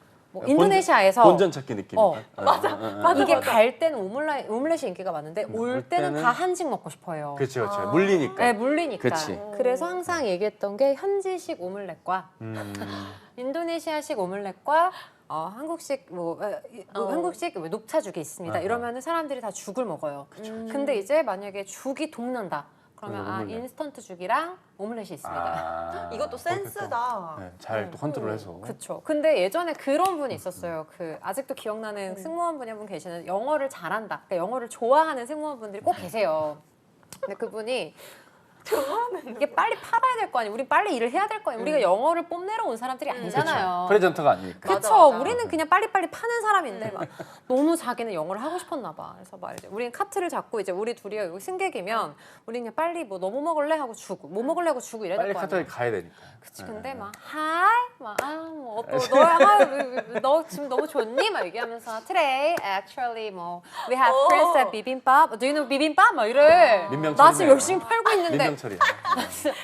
인도네시아에서 본전 찾기 느낌. 맞아. 이게 갈 때는 오믈렛이 인기가 많은데 올 올 때는 때는 다 한식 먹고 싶어요. 그렇죠. 물리니까. 네, 물리니까. 그치. 그래서 항상 얘기했던 게 현지식 오믈렛과 인도네시아식 오믈렛과 한국식 한국식 녹차죽이 있습니다. 이러면은 사람들이 다 죽을 먹어요. 근데 이제 만약에 죽이 동난다. 그러면 오믈렛. 인스턴트 죽이랑 오믈렛이 있습니다. 이것도 센스다. 네, 잘 또 컨트롤해서. 그렇죠. 근데 예전에 그런 분이 있었어요. 그 아직도 기억나는 승무원분이 한 분 계시는 영어를 잘한다. 그러니까 영어를 좋아하는 승무원분들이 꼭 계세요. 근데 그분이 이게 빨리 팔아야 될 거 아니에요. 우리 빨리 일을 해야 될 거 아니에요. 우리가 영어를 뽐내러 온 사람들이 아니잖아요. 프레젠터가 아니니까. 그쵸. 맞아. 우리는 그냥 빨리빨리 파는 사람인데 막 너무 자기는 영어를 하고 싶었나 봐. 그래서 막 이제 우리는 카트를 잡고 이제 우리 둘이 여기 승객이면 우리는 그냥 빨리 뭐 뭐 먹을래 하고 주고 뭐 먹을래 하고 주고 이래야 빨리 될 거 아니에요. 카트에 가야 되니까. 그치. 근데 막 하이 너 지금 너무 좋니? 막 얘기하면서 today actually 뭐 we have princess bibimbap. Do you know bibimbap? 막 이래. 민병철이네. 나 지금 열심히 팔고 있는데. 민병철이야.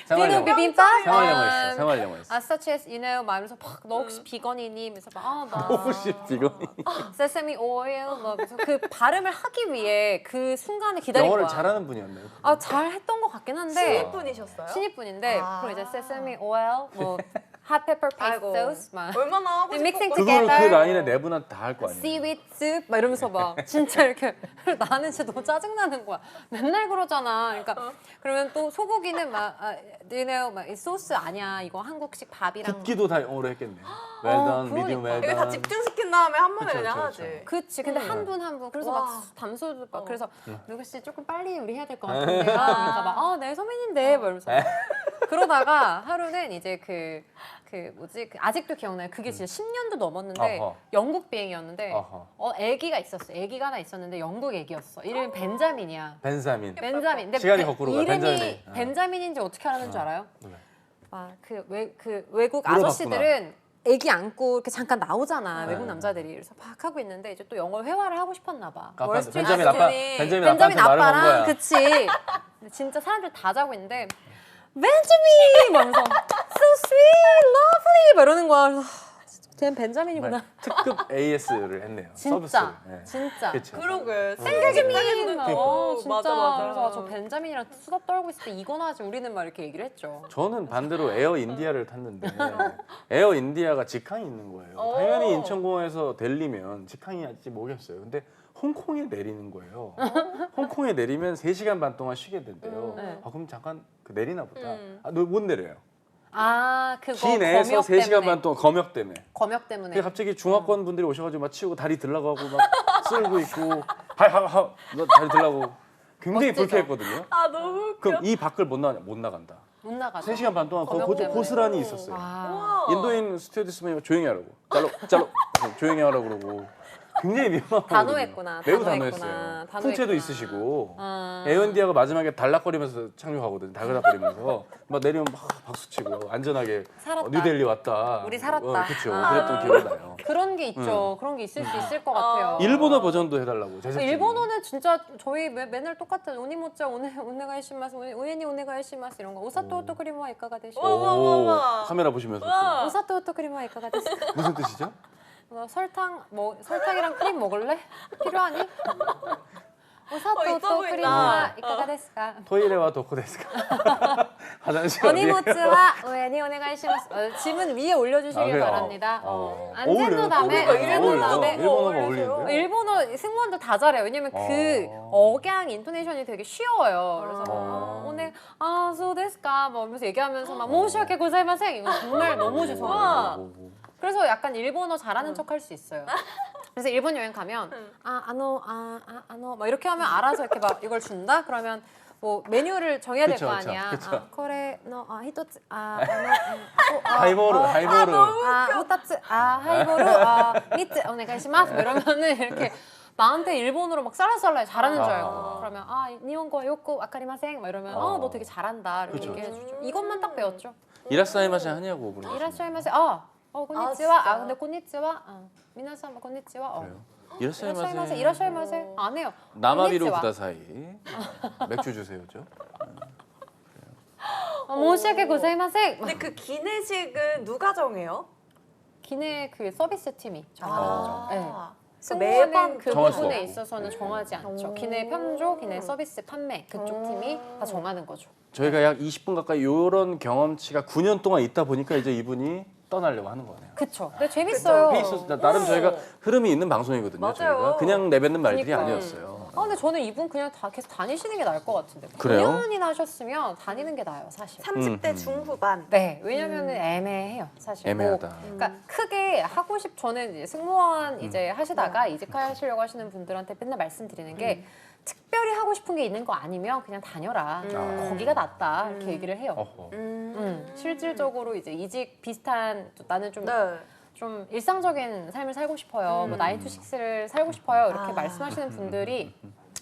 Do you know 생활 bibimbap? 영어 있어. 생활 영어 있어. such as you know 막 이러면서 막 너 혹시 비건이니? 그래서 막 혹시 비건이? 세세미 오일 뭐 그래서 그 발음을 하기 위해 그 순간을 기다린 영어를 거야. 잘하는 분이었네요. 아, 잘했던 것 같긴 한데 신입분이셨어요? 신입분인데 아. 그럼 이제 세세미 오일 뭐 hot pepper paste 아이고. sauce 막 얼마나 하고 믹싱 싶었고. 그거를 그 together. 라인에 내분한 다 할 거 아니에요. seaweed soup 막 이러면서 막 진짜 이렇게 나는 진짜 너무 짜증나는 거야. 맨날 그러잖아. 그러니까 그러면 또 소고기는 막 you know 막 이 소스 아니야. 이거 한국식 밥이랑 굽기도 다 영어로 했겠네. well done, medium 그러니까. well 이게 다 done. 집중시킨 다음에 한 번에 그쵸, 그냥 그쵸, 하지. 그치. 근데 한 분 한 분. 그래서 와. 막 담소도 막 그래서 누구 씨 조금 빨리 우리 해야 될 것 네. 같은데요. 그러니까 막 네 선배님인데 막 이러면서 그러다가 하루는 이제 그 뭐지 그 아직도 기억나요. 그게 진짜 10년도 넘었는데 어허. 영국 비행이었는데 어허. 애기가 있었어. 애기가 하나 있었는데 영국 애기였어. 이름이 벤자민이야. 벤자민. 벤자민. 근데 시간이 거꾸로 가요. 이름이 벤자민이. 벤자민인지 어떻게 알았는 줄 알아요? 몰라요. 그 외국 물어봤구나. 아저씨들은 애기 안고 이렇게 잠깐 나오잖아. 네. 외국 남자들이. 그래서 막 하고 있는데 이제 또 영어 회화를 하고 싶었나 봐. 아빠, 월스트리트 벤자민 아빠, 아저씨들이 벤자민 벤자민 아빠한테 말을 건 아빠랑 거야. 그치. 근데 진짜 사람들 다 자고 있는데 벤자민! 막 이러면서 so sweet, lovely! 막 이러는 거야. 그래서 쟤는 벤자민이구나. 특급 AS를 했네요. 진짜. 서비스를. 네. 진짜. 그쵸. 그러게. 벤자민! 진짜. 맞아 맞아. 그래서 저 벤자민이랑 수다 떨고 있을 때 이거나 하지 우리는 막 이렇게 얘기를 했죠. 저는 반대로 에어 인디아를 탔는데 에어 인디아가 직항이 있는 거예요. 오. 당연히 인천공항에서 델리면 직항이 할지 모르겠어요. 근데 홍콩에 내리는 거예요. 홍콩에 내리면 3시간 반 동안 쉬게 된대요. 네. 아 그럼 잠깐 내리나 보다. 아, 너 못 내려요. 그거 시내에서 검역 3시간 때문에. 반 동안 검역 때문에. 검역 때문에. 근데 갑자기 중화권 분들이 오셔가지고 막 치우고 다리 들라고 하고 막 쓸고 있고 하하하 너 다리 들라고 굉장히 멋지죠? 불쾌했거든요. 아 너무 웃겨. 그럼 이 밖을 못 나간다. 못 나가죠. 3시간 반 동안 검역 때문에. 고스란히 있었어요. 아. 우와. 인도인 스튜어디스분이 조용히 하라고. 짤로 조용히 하라고 그러고 굉장히 민망하거든요. 단호했구나. 매우 단호했구나. 단호했어요. 단호했구나. 풍채도 있으시고 아. 에어인디아가 마지막에 달락거리면서 착륙하거든요. 달그락거리면서 막 내리면 막 박수치고 안전하게 살았다. 뉴델리 왔다. 우리 살았다. 그렇죠. 아. 그랬던 기억이 나요. 그런 게 있죠. 그런 게 있을 수 있을 것 같아요. 일본어 버전도 해달라고. 제작진이. 일본어는 진짜 저희 맨날 똑같은 오니모짜 오네가이시마스 오에니 오네가이시마스 이런 거 오사토 오토크리모와 이카가 되시고 와. 카메라 보시면서 와. 오사토 오토크리모와 이카가 되시고 무슨 뜻이죠? 설탕이랑 크림 먹을래? 필요하니? 오사토 있어 오토크리모와 보인다. 이카가 데스까? 토이레와 도코데스까? 화장실 어디? 오니모츠와 오에니 오네가이시마스 지문 위에 올려주시길 그래요? 바랍니다. 어울려요? 안젠노 다음에 그러니까 일본어가 어울리세요. 어울리는데? 일본어 승무원들 다 잘해요. 왜냐면 그 억양 인토네이션이 되게 쉬워요. 그래서 오늘 소데스까 뭐 이러면서 얘기하면서 막 모시아케 고자이마생 이거 정말 너무 죄송해요. 그래서 약간 일본어 잘하는 척 할 수 있어요. 그래서 일본 여행 가면 아노 막 이렇게 하면 알아서 이렇게 막 이걸 준다. 그러면 뭐 메뉴를 정해야 될 그쵸, 거 그쵸, 아니야. 그쵸. 코레노 히토츠 하이보르 후타츠 하이보르 미츠 오네가이시마스 이러면은 이렇게 나한테 일본어로 막 쌀라쌀라 잘하는 줄 알고 그러면 니혼고 요코 아카리마생 막 이러면 너 되게 잘한다 이렇게 그쵸, 얘기해 주죠. 이것만 딱 배웠죠. 이라사이마세 하냐고 그러죠. 이라시마세 곤니치와 진짜? 근데 곤니치와 미나상 곤니치와 그래요? 이라시마세 이라사이마세. 이라시마세 안 해요. 나마비로 곤니치와. 구다사이. 맥주 주세요죠. 모시아케 고자이마생. 근데 그 기내식은 누가 정해요? 기내 그 서비스 팀이 정하는 거죠. 네. 매번 승무원은 그 정할 수 부분에 없고. 있어서는 정하지 않죠. 기내 편조, 기내 서비스 판매 그쪽 팀이 다 정하는 거죠. 저희가 약 20분 가까이 이런 경험치가 9년 동안 있다 보니까 이제 이분이 떠나려고 하는 거네요. 그쵸. 근데 재밌어요. 페이스 나름 저희가 흐름이 있는 방송이거든요. 맞아요. 저희가 그냥 내뱉는 말들이 그러니까. 아니었어요. 근데 저는 이분 그냥 다 계속 다니시는 게 나을 것 같은데. 그래요? 9년이나 하셨으면 다니는 게 나아요, 사실. 30대 중후반. 네, 왜냐면은 애매해요, 사실. 애매하다. 그러니까 크게 하고 저는 이제 승무원 이제 하시다가 이직하시려고 하시는 분들한테 맨날 말씀드리는 게 특별히 하고 싶은 게 있는 거 아니면 그냥 다녀라. 거기가 낫다. 이렇게 얘기를 해요. 어허. 실질적으로 이제 이직 비슷한 나는 좀 네. 좀 일상적인 삶을 살고 싶어요. 뭐 9to6를 살고 싶어요. 이렇게 말씀하시는 분들이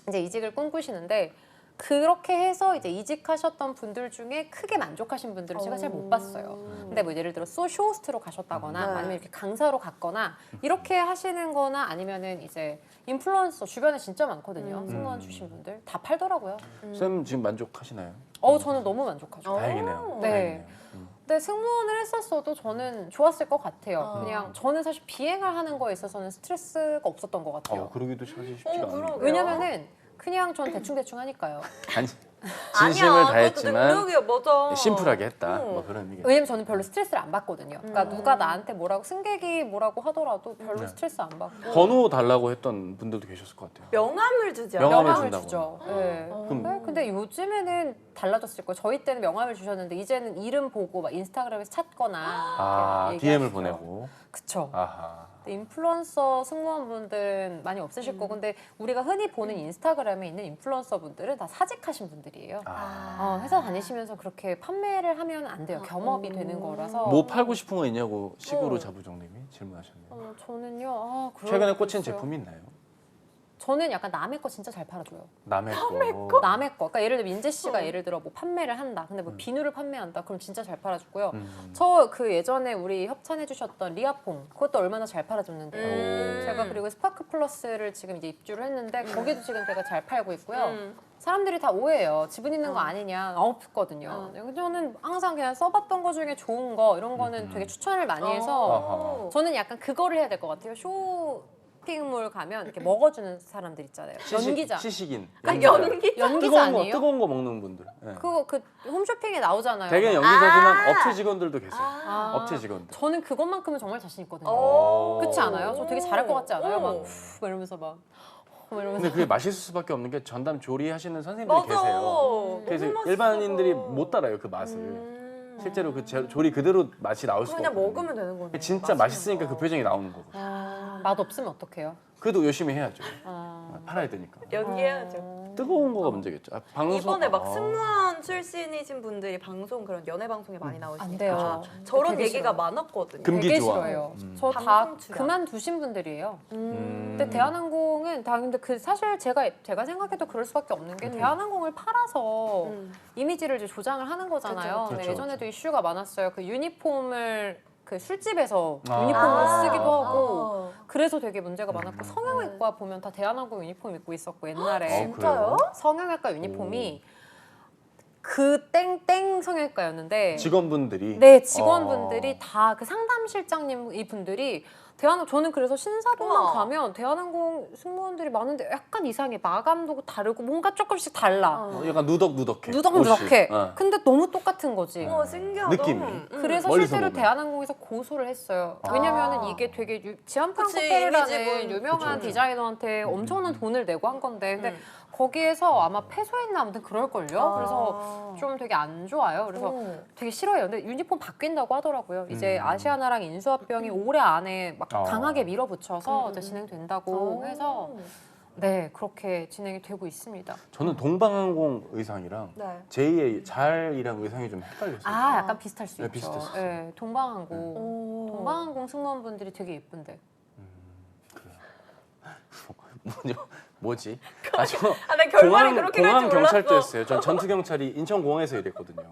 이제 이직을 꿈꾸시는데 그렇게 해서 이제 이직하셨던 분들 중에 크게 만족하신 분들을 제가 잘 못 봤어요. 근데 뭐 예를 들어 쇼호스트로 가셨다거나 네. 아니면 이렇게 강사로 갔거나 이렇게 하시는 거나 아니면은 이제 인플루언서 주변에 진짜 많거든요. 승무원 출신 분들 다 팔더라고요. 쌤 지금 만족하시나요? 저는 너무 만족하죠. 다행이네요. 네. 다행이네요. 근데 승무원을 했었어도 저는 좋았을 것 같아요. 그냥 저는 사실 비행을 하는 거에 있어서는 스트레스가 없었던 것 같아요. 그러기도 사실 쉽지가 않아요. 그러게요. 왜냐면은 그냥 전 대충 하니까요. 아니, 아니야, 진심을 그것도 다했지만 능력이야, 맞아. 심플하게 했다. 뭐 그런 의미. 왜냐면 저는 별로 스트레스를 안 받거든요. 그러니까 누가 나한테 뭐라고 승객이 뭐라고 하더라도 별로 스트레스 안 받고 번호 달라고 했던 분들도 계셨을 것 같아요. 명함을 주지 않아요? 명함을 명함을 준다고. 주죠. 네. 그럼 네, 근데 요즘에는 달라졌을 거예요. 저희 때는 명함을 주셨는데 이제는 이름 보고 막 인스타그램에서 찾거나 이렇게 DM을 얘기하시죠. 보내고. 그쵸. 아하. 근데 인플루언서 승무원분들은 많이 없으실 거고 근데 우리가 흔히 보는 인스타그램에 있는 인플루언서분들은 다 사직하신 분들이에요. 회사 다니시면서 그렇게 판매를 하면 안 돼요. 겸업이 되는 거라서. 뭐 팔고 싶은 거 있냐고 식으로 자부정님이 질문하셨네요. 저는요. 최근에 꽂힌 제품이 있나요? 저는 약간 남의 거 진짜 잘 팔아줘요. 남의 거. 남의 거. 그러니까 예를 들어 민재 씨가 예를 들어 뭐 판매를 한다. 근데 뭐 비누를 판매한다. 그럼 진짜 잘 팔아주고요. 저 그 예전에 우리 협찬해주셨던 리아퐁 그것도 얼마나 잘 팔아줬는데요. 제가 그리고 스파크 플러스를 지금 이제 입주를 했는데 거기도 지금 제가 잘 팔고 있고요. 사람들이 다 오해해요. 지분 있는 거 아니냐. 없거든요. 저는 항상 그냥 써봤던 거 중에 좋은 거 이런 거는 되게 추천을 많이 해서 저는 약간 그거를 해야 될 것 같아요. 쇼핑몰 가면 이렇게 먹어주는 사람들 있잖아요. 연기자. 시식인. 연기자 뜨거운 거 아니에요? 뜨거운 거 먹는 분들. 네. 그거 그 홈쇼핑에 나오잖아요. 대개 연기자지만 업체 직원들도 계세요. 업체 직원들. 저는 그것만큼은 정말 자신 있거든요. 오. 그렇지 않아요? 저 되게 잘할 것 같지 않아요? 오. 막 이러면서 막 이러면서 근데 그게 맛있을 수밖에 없는 게 전담 조리하시는 선생님들이 맞아. 계세요. 그래서 너무 맛있어. 일반인들이 못 따라요 그 맛을. 실제로 그 조리 그대로 맛이 나올 수가 그냥 없거든요. 먹으면 되는 거네. 진짜 맛있으니까 그 표정이 나오는 거고. 맛 없으면 어떡해요? 그래도 열심히 해야죠. 팔아야 되니까. 연기해야죠. 뜨거운 거가 문제겠죠. 방송 이번에 막 승무원 출신이신 분들이 방송 그런 연애 방송에 많이 나오시니까 안 돼요. 저런 되게 얘기가 싫어요. 많았거든요. 금기 되게 좋아. 싫어요. 저 다 방송 출연. 그만두신 분들이에요. 근데 대한항공은 다 근데 그 사실 제가 생각해도 그럴 수밖에 없는 게 대한항공을 팔아서 이미지를 이제 조장을 하는 거잖아요. 그쵸, 근데 그쵸. 예전에도 이슈가 많았어요. 그 유니폼을 그 술집에서 아. 유니폼을 쓰기도 하고 그래서 되게 문제가 많았고 성형외과 보면 다 대한항공 유니폼 입고 있었고 옛날에 진짜요? 성형외과 유니폼이 그 땡땡 성형외과였는데 직원분들이 네 직원분들이 다 그 상담실장님 이 분들이 저는 그래서 신사동만 우와. 가면 대한항공 승무원들이 많은데 약간 이상해. 마감도 다르고 뭔가 조금씩 달라. 약간 누덕누덕해. 누덕누덕해. 옷이. 어. 근데 너무 똑같은 거지. 신기하다. 느낌이. 그래서 멀리서 실제로 보면. 대한항공에서 고소를 했어요. 왜냐면은 이게 되게 지안팡 그치, 호텔이라는 이미지군. 유명한 그쵸. 디자이너한테 엄청난 돈을 내고 한 건데 근데 거기에서 아마 패소했나 아무튼 그럴걸요. 그래서 좀 되게 안 좋아요. 그래서 되게 싫어요. 근데 유니폼 바뀐다고 하더라고요. 이제 아시아나랑 인수합병이 올해 안에 막 강하게 밀어붙여서 이제 진행된다고 해서 네 그렇게 진행이 되고 있습니다. 저는 동방항공 의상이랑 네. 제2의 잘이랑 의상이 좀 헷갈렸어요. 약간 비슷할 수 네, 있죠. 비슷했어요. 네, 동방항공 승무원분들이 되게 예쁜데. 뭐지? 나 결말이 그렇게 될지 공항 몰랐어. 경찰대였어요. 전 전투 경찰이 인천공항에서 일했거든요.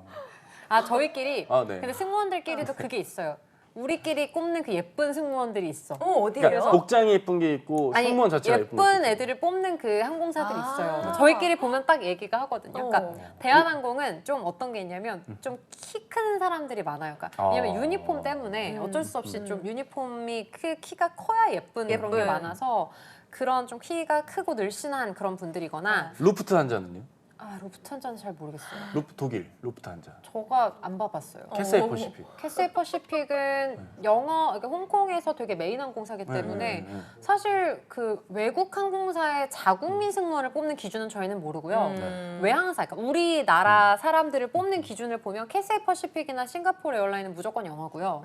저희끼리 네. 근데 승무원들끼리도 그게 있어요. 우리끼리 꼽는 그 예쁜 승무원들이 있어. 어디에요? 그러니까 복장이 예쁜 게 있고 승무원 자체가 예쁜 예쁜 게 애들을 뽑는 그 항공사들이 있어요. 저희끼리 보면 딱 얘기가 하거든요. 그러니까 대한항공은 좀 어떤 게 있냐면 좀 키 큰 사람들이 많아요. 그러니까 왜냐면 유니폼 때문에 어쩔 수 없이 좀 유니폼이 키가 커야 예쁜 그런 게 많아서 그런 좀 키가 크고 늘씬한 그런 분들이거나 루프트한자는요? 아 루프트한자는 잘 모르겠어요. 독일 루프트한자. 저가 안 봐봤어요. 캐세이 퍼시픽. 캐세이 퍼시픽은 영어, 그러니까 홍콩에서 되게 메인 항공사기 때문에 사실 그 외국 항공사의 자국민 승무원을 뽑는 기준은 저희는 모르고요. 외항사, 그러니까 우리나라 사람들을 뽑는 기준을 보면 캐세이 퍼시픽이나 싱가포르 에어라인은 무조건 영어고요.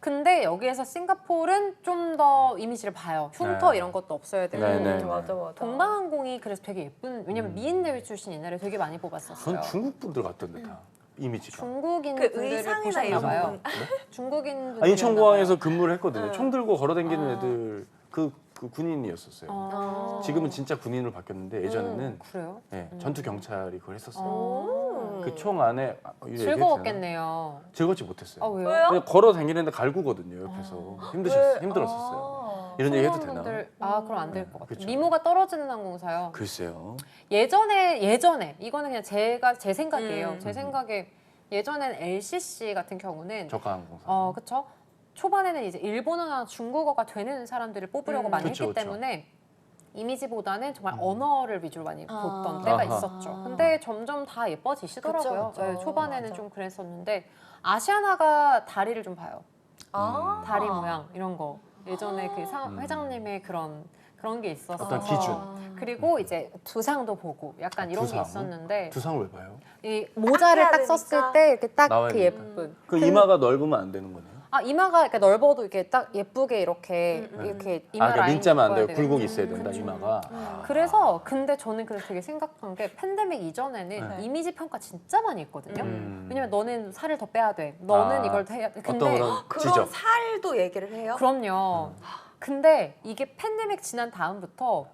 근데 여기에서 싱가포르는 좀 더 이미지를 봐요. 흉터 네. 이런 것도 없어야 되고. 네. 맞아. 동방항공이 그래서 되게 예쁜, 왜냐면 미인 대회 출신 옛날에 되게 많이 뽑았었어요. 전 중국 분들 같던데 다 이미지가. 중국인 그 분들을 의상이나 보셨나 이런 봐요. 부분. 중국인 분들. 아, 인천공항에서 근무를 했거든요. 응. 총 들고 걸어다니는 아. 애들 그 군인이었었어요. 지금은 진짜 군인으로 바뀌었는데 예전에는 그래요? 네, 전투 경찰이 그걸 했었어요. 오. 그 총 안에 이거 얘기해도 되나? 즐거웠겠네요. 즐겁지 못했어요. 아 왜요? 왜요? 그냥 걸어 다니는데 갈구거든요 옆에서. 힘들었었어요. 이런 얘기 해도 되나? 승무원분들- 아 그럼 안 될 것 같아요. 그쵸. 미모가 떨어지는 항공사요. 글쎄요. 예전에 이거는 그냥 제 생각이에요. 제 생각에 예전엔 LCC 같은 경우는 저가 항공사. 그쵸. 초반에는 이제 일본어나 중국어가 되는 사람들을 뽑으려고 많이 그쵸, 했기 그쵸. 때문에 이미지보다는 정말 언어를 위주로 많이 봤던 아. 때가 아하. 있었죠. 근데 점점 다 예뻐지시더라고요. 그쵸, 그쵸. 네, 초반에는 맞아. 좀 그랬었는데 아시아나가 다리를 좀 봐요. 아. 다리 모양 이런 거. 예전에 그 회장님의 그런 게 있었어서. 어떤 기준. 그리고 이제 두상도 보고 약간 이런 게 두상? 있었는데 두상을 왜 봐요? 이 모자를 해야 딱 되니까. 썼을 때 이렇게 딱 나와야 그 되니까. 예쁜. 그 이마가 넓으면 안 되는 거네요. 이마가 이렇게 넓어도 이렇게 딱 예쁘게 이렇게 이마 그러니까 라인 민자면 안 입어야 돼요. 되거든요. 굴곡이 있어야 된다 이마가. 그래서 근데 저는 그래서 되게 생각한 게 팬데믹 이전에는 네. 이미지 평가 진짜 많이 했거든요. 왜냐면 너는 살을 더 빼야 돼. 아, 너는 이걸 더 해야 돼. 어떤 근데 그런 그런 지적. 살도 얘기를 해요? 그럼요. 근데 이게 팬데믹 지난 다음부터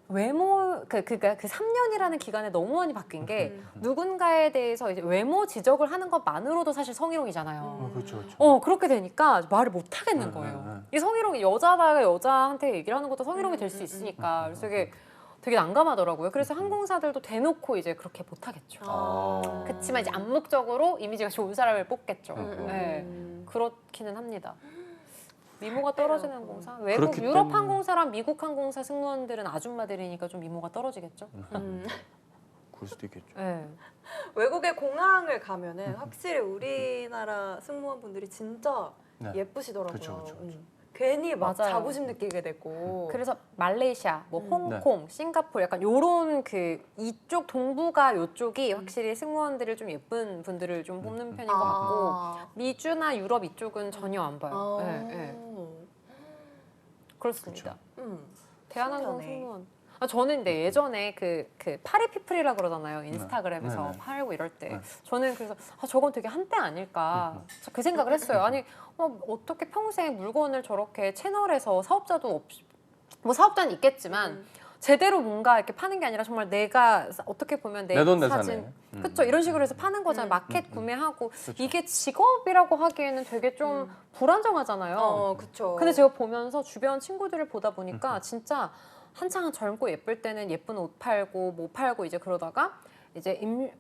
외모 그러니까 그 3년이라는 기간에 너무 많이 바뀐 게 누군가에 대해서 이제 외모 지적을 하는 것만으로도 사실 성희롱이잖아요. 그렇죠, 그렇죠. 그렇게 되니까 말을 못 하겠는 거예요. 이 성희롱이 여자가 여자한테 얘기를 하는 것도 성희롱이 될 수 있으니까 그래서 이게 되게 난감하더라고요. 그래서 항공사들도 대놓고 이제 그렇게 못 하겠죠. 그렇지만 이제 암묵적으로 이미지가 좋은 사람을 뽑겠죠. 네. 그렇기는 합니다. 미모가 떨어지는 항공사? 외국 그렇기 유럽 때문에- 항공사랑 미국 항공사 승무원들은 아줌마들이니까 좀 미모가 떨어지겠죠. 그럴 수도 있겠죠. 네. 외국의 공항을 가면은 확실히 우리나라 승무원분들이 진짜 네. 예쁘시더라고요. 그쵸. 괜히 막 맞아요. 자부심 느끼게 되고. 그래서 말레이시아, 뭐 네. 홍콩, 싱가포르 약간 요런 그 이쪽 동북아 요쪽이 확실히 승무원들을 좀 예쁜 분들을 좀 뽑는 편인 것 같고 미주나 유럽 이쪽은 전혀 안 봐요. 네, 네. 그렇습니다. 대한항공 신기하네. 승무원. 저는 근데 예전에 그 파리피플이라 그러잖아요. 인스타그램에서 네. 팔고 이럴 때 네. 저는 그래서 저건 되게 한때 아닐까 그 생각을 했어요. 아니 어떻게 평생 물건을 저렇게 채널에서 사업자도 없이 뭐 사업자는 있겠지만 제대로 뭔가 이렇게 파는 게 아니라 정말 내가 어떻게 보면 내 내 돈 사진 내산에. 그렇죠 이런 식으로 해서 파는 거잖아요. 마켓 구매하고 이게 직업이라고 하기에는 되게 좀 불안정하잖아요. 그쵸. 근데 제가 보면서 주변 친구들을 보다 보니까 진짜 한창 젊고 예쁠 때는 예쁜 옷 팔고 뭐 팔고 이제 그러다가 이제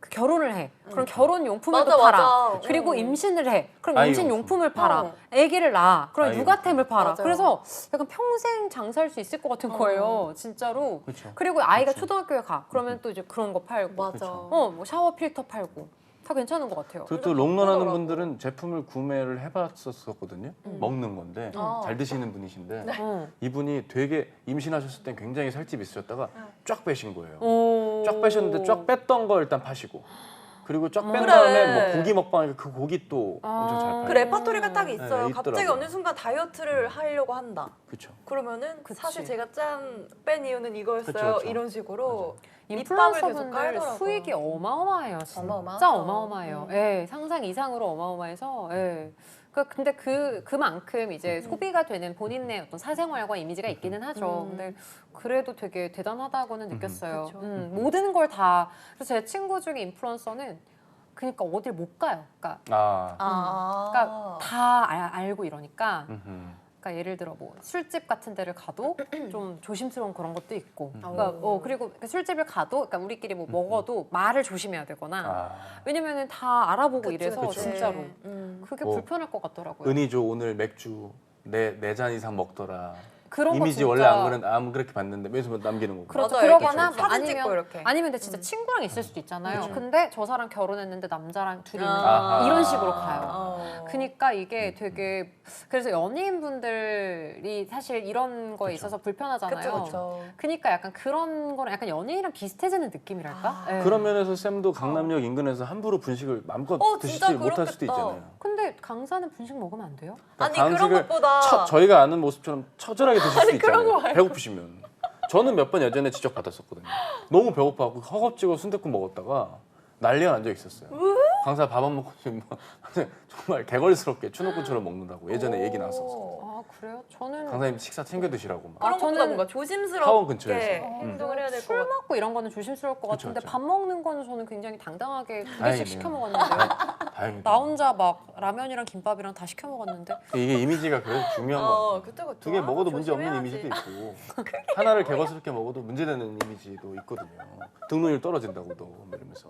결혼을 해. 그럼 결혼 용품을 또 맞아, 팔아. 맞아. 그리고 임신을 해. 그럼 아이 임신 용품. 용품을 팔아. 어. 아기를 낳아. 그럼 아이 육아템을 팔아. 맞아요. 그래서 약간 평생 장사할 수 있을 것 같은 거예요. 진짜로. 그렇죠. 그리고 아이가 그쵸. 초등학교에 가. 그러면 또 이제 그런 거 팔고. 맞아. 뭐 샤워 필터 팔고. 다 괜찮은 것 같아요. 그리고 또 롱런하는 예쁘더라고. 분들은 제품을 구매를 해봤었거든요. 먹는 건데 잘 드시는 분이신데 이분이 되게 임신하셨을 땐 굉장히 살집이 있으셨다가 쫙 빼신 거예요. 쫙 빼셨는데 쫙 뺐던 거 일단 파시고 그리고 쫙 뺀 그래. 다음에 뭐 고기 먹방에 그 고기 또 엄청 잘 팔아요. 그 레파토리가 딱 있어요. 네, 갑자기 있더라고요. 어느 순간 다이어트를 하려고 한다. 그렇죠. 그러면은 그치. 사실 제가 뺀 이유는 이거였어요. 그쵸, 그쵸. 이런 식으로 밑밥을 계속 인플루언서분들 깔더라고요. 수익이 어마어마해요. 진짜 어마어마하죠. 어마어마해요. 예, 상상 이상으로 어마어마해서. 예. 근데 그만큼 이제 소비가 되는 본인의 어떤 사생활과 이미지가 있기는 하죠. 근데 그래도 되게 대단하다고는 느꼈어요. 그쵸. 모든 걸 다. 그래서 제 친구 중에 인플루언서는 그러니까 어딜 못 가요. 그러니까, 그러니까 다 알고 이러니까. 그러니까 예를 들어 뭐 술집 같은 데를 가도 좀 조심스러운 그런 것도 있고, 그러니까 그리고 술집을 가도, 그러니까 우리끼리 뭐 먹어도 말을 조심해야 되거나, 왜냐면은 다 알아보고 이래서 그치. 진짜로 그게 뭐, 불편할 것 같더라고요. 은희조 오늘 맥주 네 잔 이상 먹더라. 그런 거 이미지 진짜 원래 안 그렇게 봤는데 매주 남기는 거고. 그렇죠. 맞아요. 그러거나 이렇게 사진 찍고 이렇게. 아니면 근데 진짜 친구랑 있을 수도 있잖아요. 그쵸. 근데 저 사람 결혼했는데 남자랑 둘이 있는 아하. 이런 식으로 가요. 어. 그러니까 이게 되게 그래서 연예인분들이 사실 이런 거에 그쵸. 있어서 불편하잖아요. 그쵸, 그쵸. 그러니까 약간 그런 거랑 약간 연예인이랑 비슷해지는 느낌이랄까? 네. 그런 면에서 쌤도 강남역 인근에서 함부로 분식을 마음껏 드시지 진짜 못할 수도 그렇겠다. 있잖아요. 근데 강사는 분식 먹으면 안 돼요? 아니 그러니까 그런 강식을 것보다 저희가 아는 모습처럼 처절하게 드실 수 그런 거 있잖아요. 말고. 배고프시면. 저는 몇 번 예전에 지적 받았었거든요. 너무 배고파갖고 허겁지겁 순댓국 먹었다가 난리가 난 적 있었어요. 강사 밥 안 먹고 지금 막 정말 개걸스럽게 추노꾼처럼 먹는다고 예전에 얘기 나왔었어요. 아 그래요? 저는 강사님 식사 챙겨 드시라고 막. 그런 것보다 저는 뭔가 하원 조심스럽게 근처에서. 행동을 해야 될 것 술 같아요. 먹고 이런 거는 조심스러울 것 그쵸, 같은데 그쵸. 밥 먹는 거는 저는 굉장히 당당하게 두 다행이네요. 개씩 시켜 먹었는데요. 다행이다. 나 혼자 막 라면이랑 김밥이랑 다 시켜 먹었는데 이게 이미지가 그래도 중요한 거 같아요. 그쵸 그쵸. 두 개 먹어도 아, 문제 없는 조심해야지. 이미지도 있고 하나를 개걸스럽게 먹어도 문제되는 이미지도 있거든요. 등록률 떨어진다고도 이러면서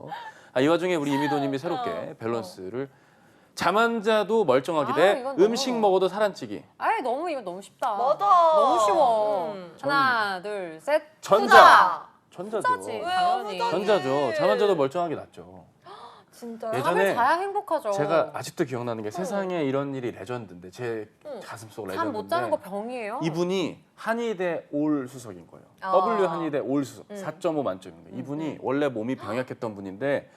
이 와중에 우리 이미도님이 새롭게 밸런스를 잠 안 자도 멀쩡하기 아, 대 이건 너무- 음식 먹어도 살 안 찌기. 아예 너무 이거 너무 쉽다. 맞아. 너무 쉬워. 전- 하나 둘 셋. 전자. 전자죠. 후자지. 왜요? 당연히. 후자지. 전자죠. 잠 안 자도 멀쩡하게 낫죠. 진짜요? 예전에 잠을 자야 행복하죠. 제가 아직도 기억나는 게 세상에 이런 일이 레전드인데 제 가슴속 잠 못 자는 거 레전드인데 병이에요. 이분이 한의대 올 수석인 거예요. 아. W 한의대 올 수석 4.5 만점인 거예요. 이분이 원래 몸이 병약했던 분인데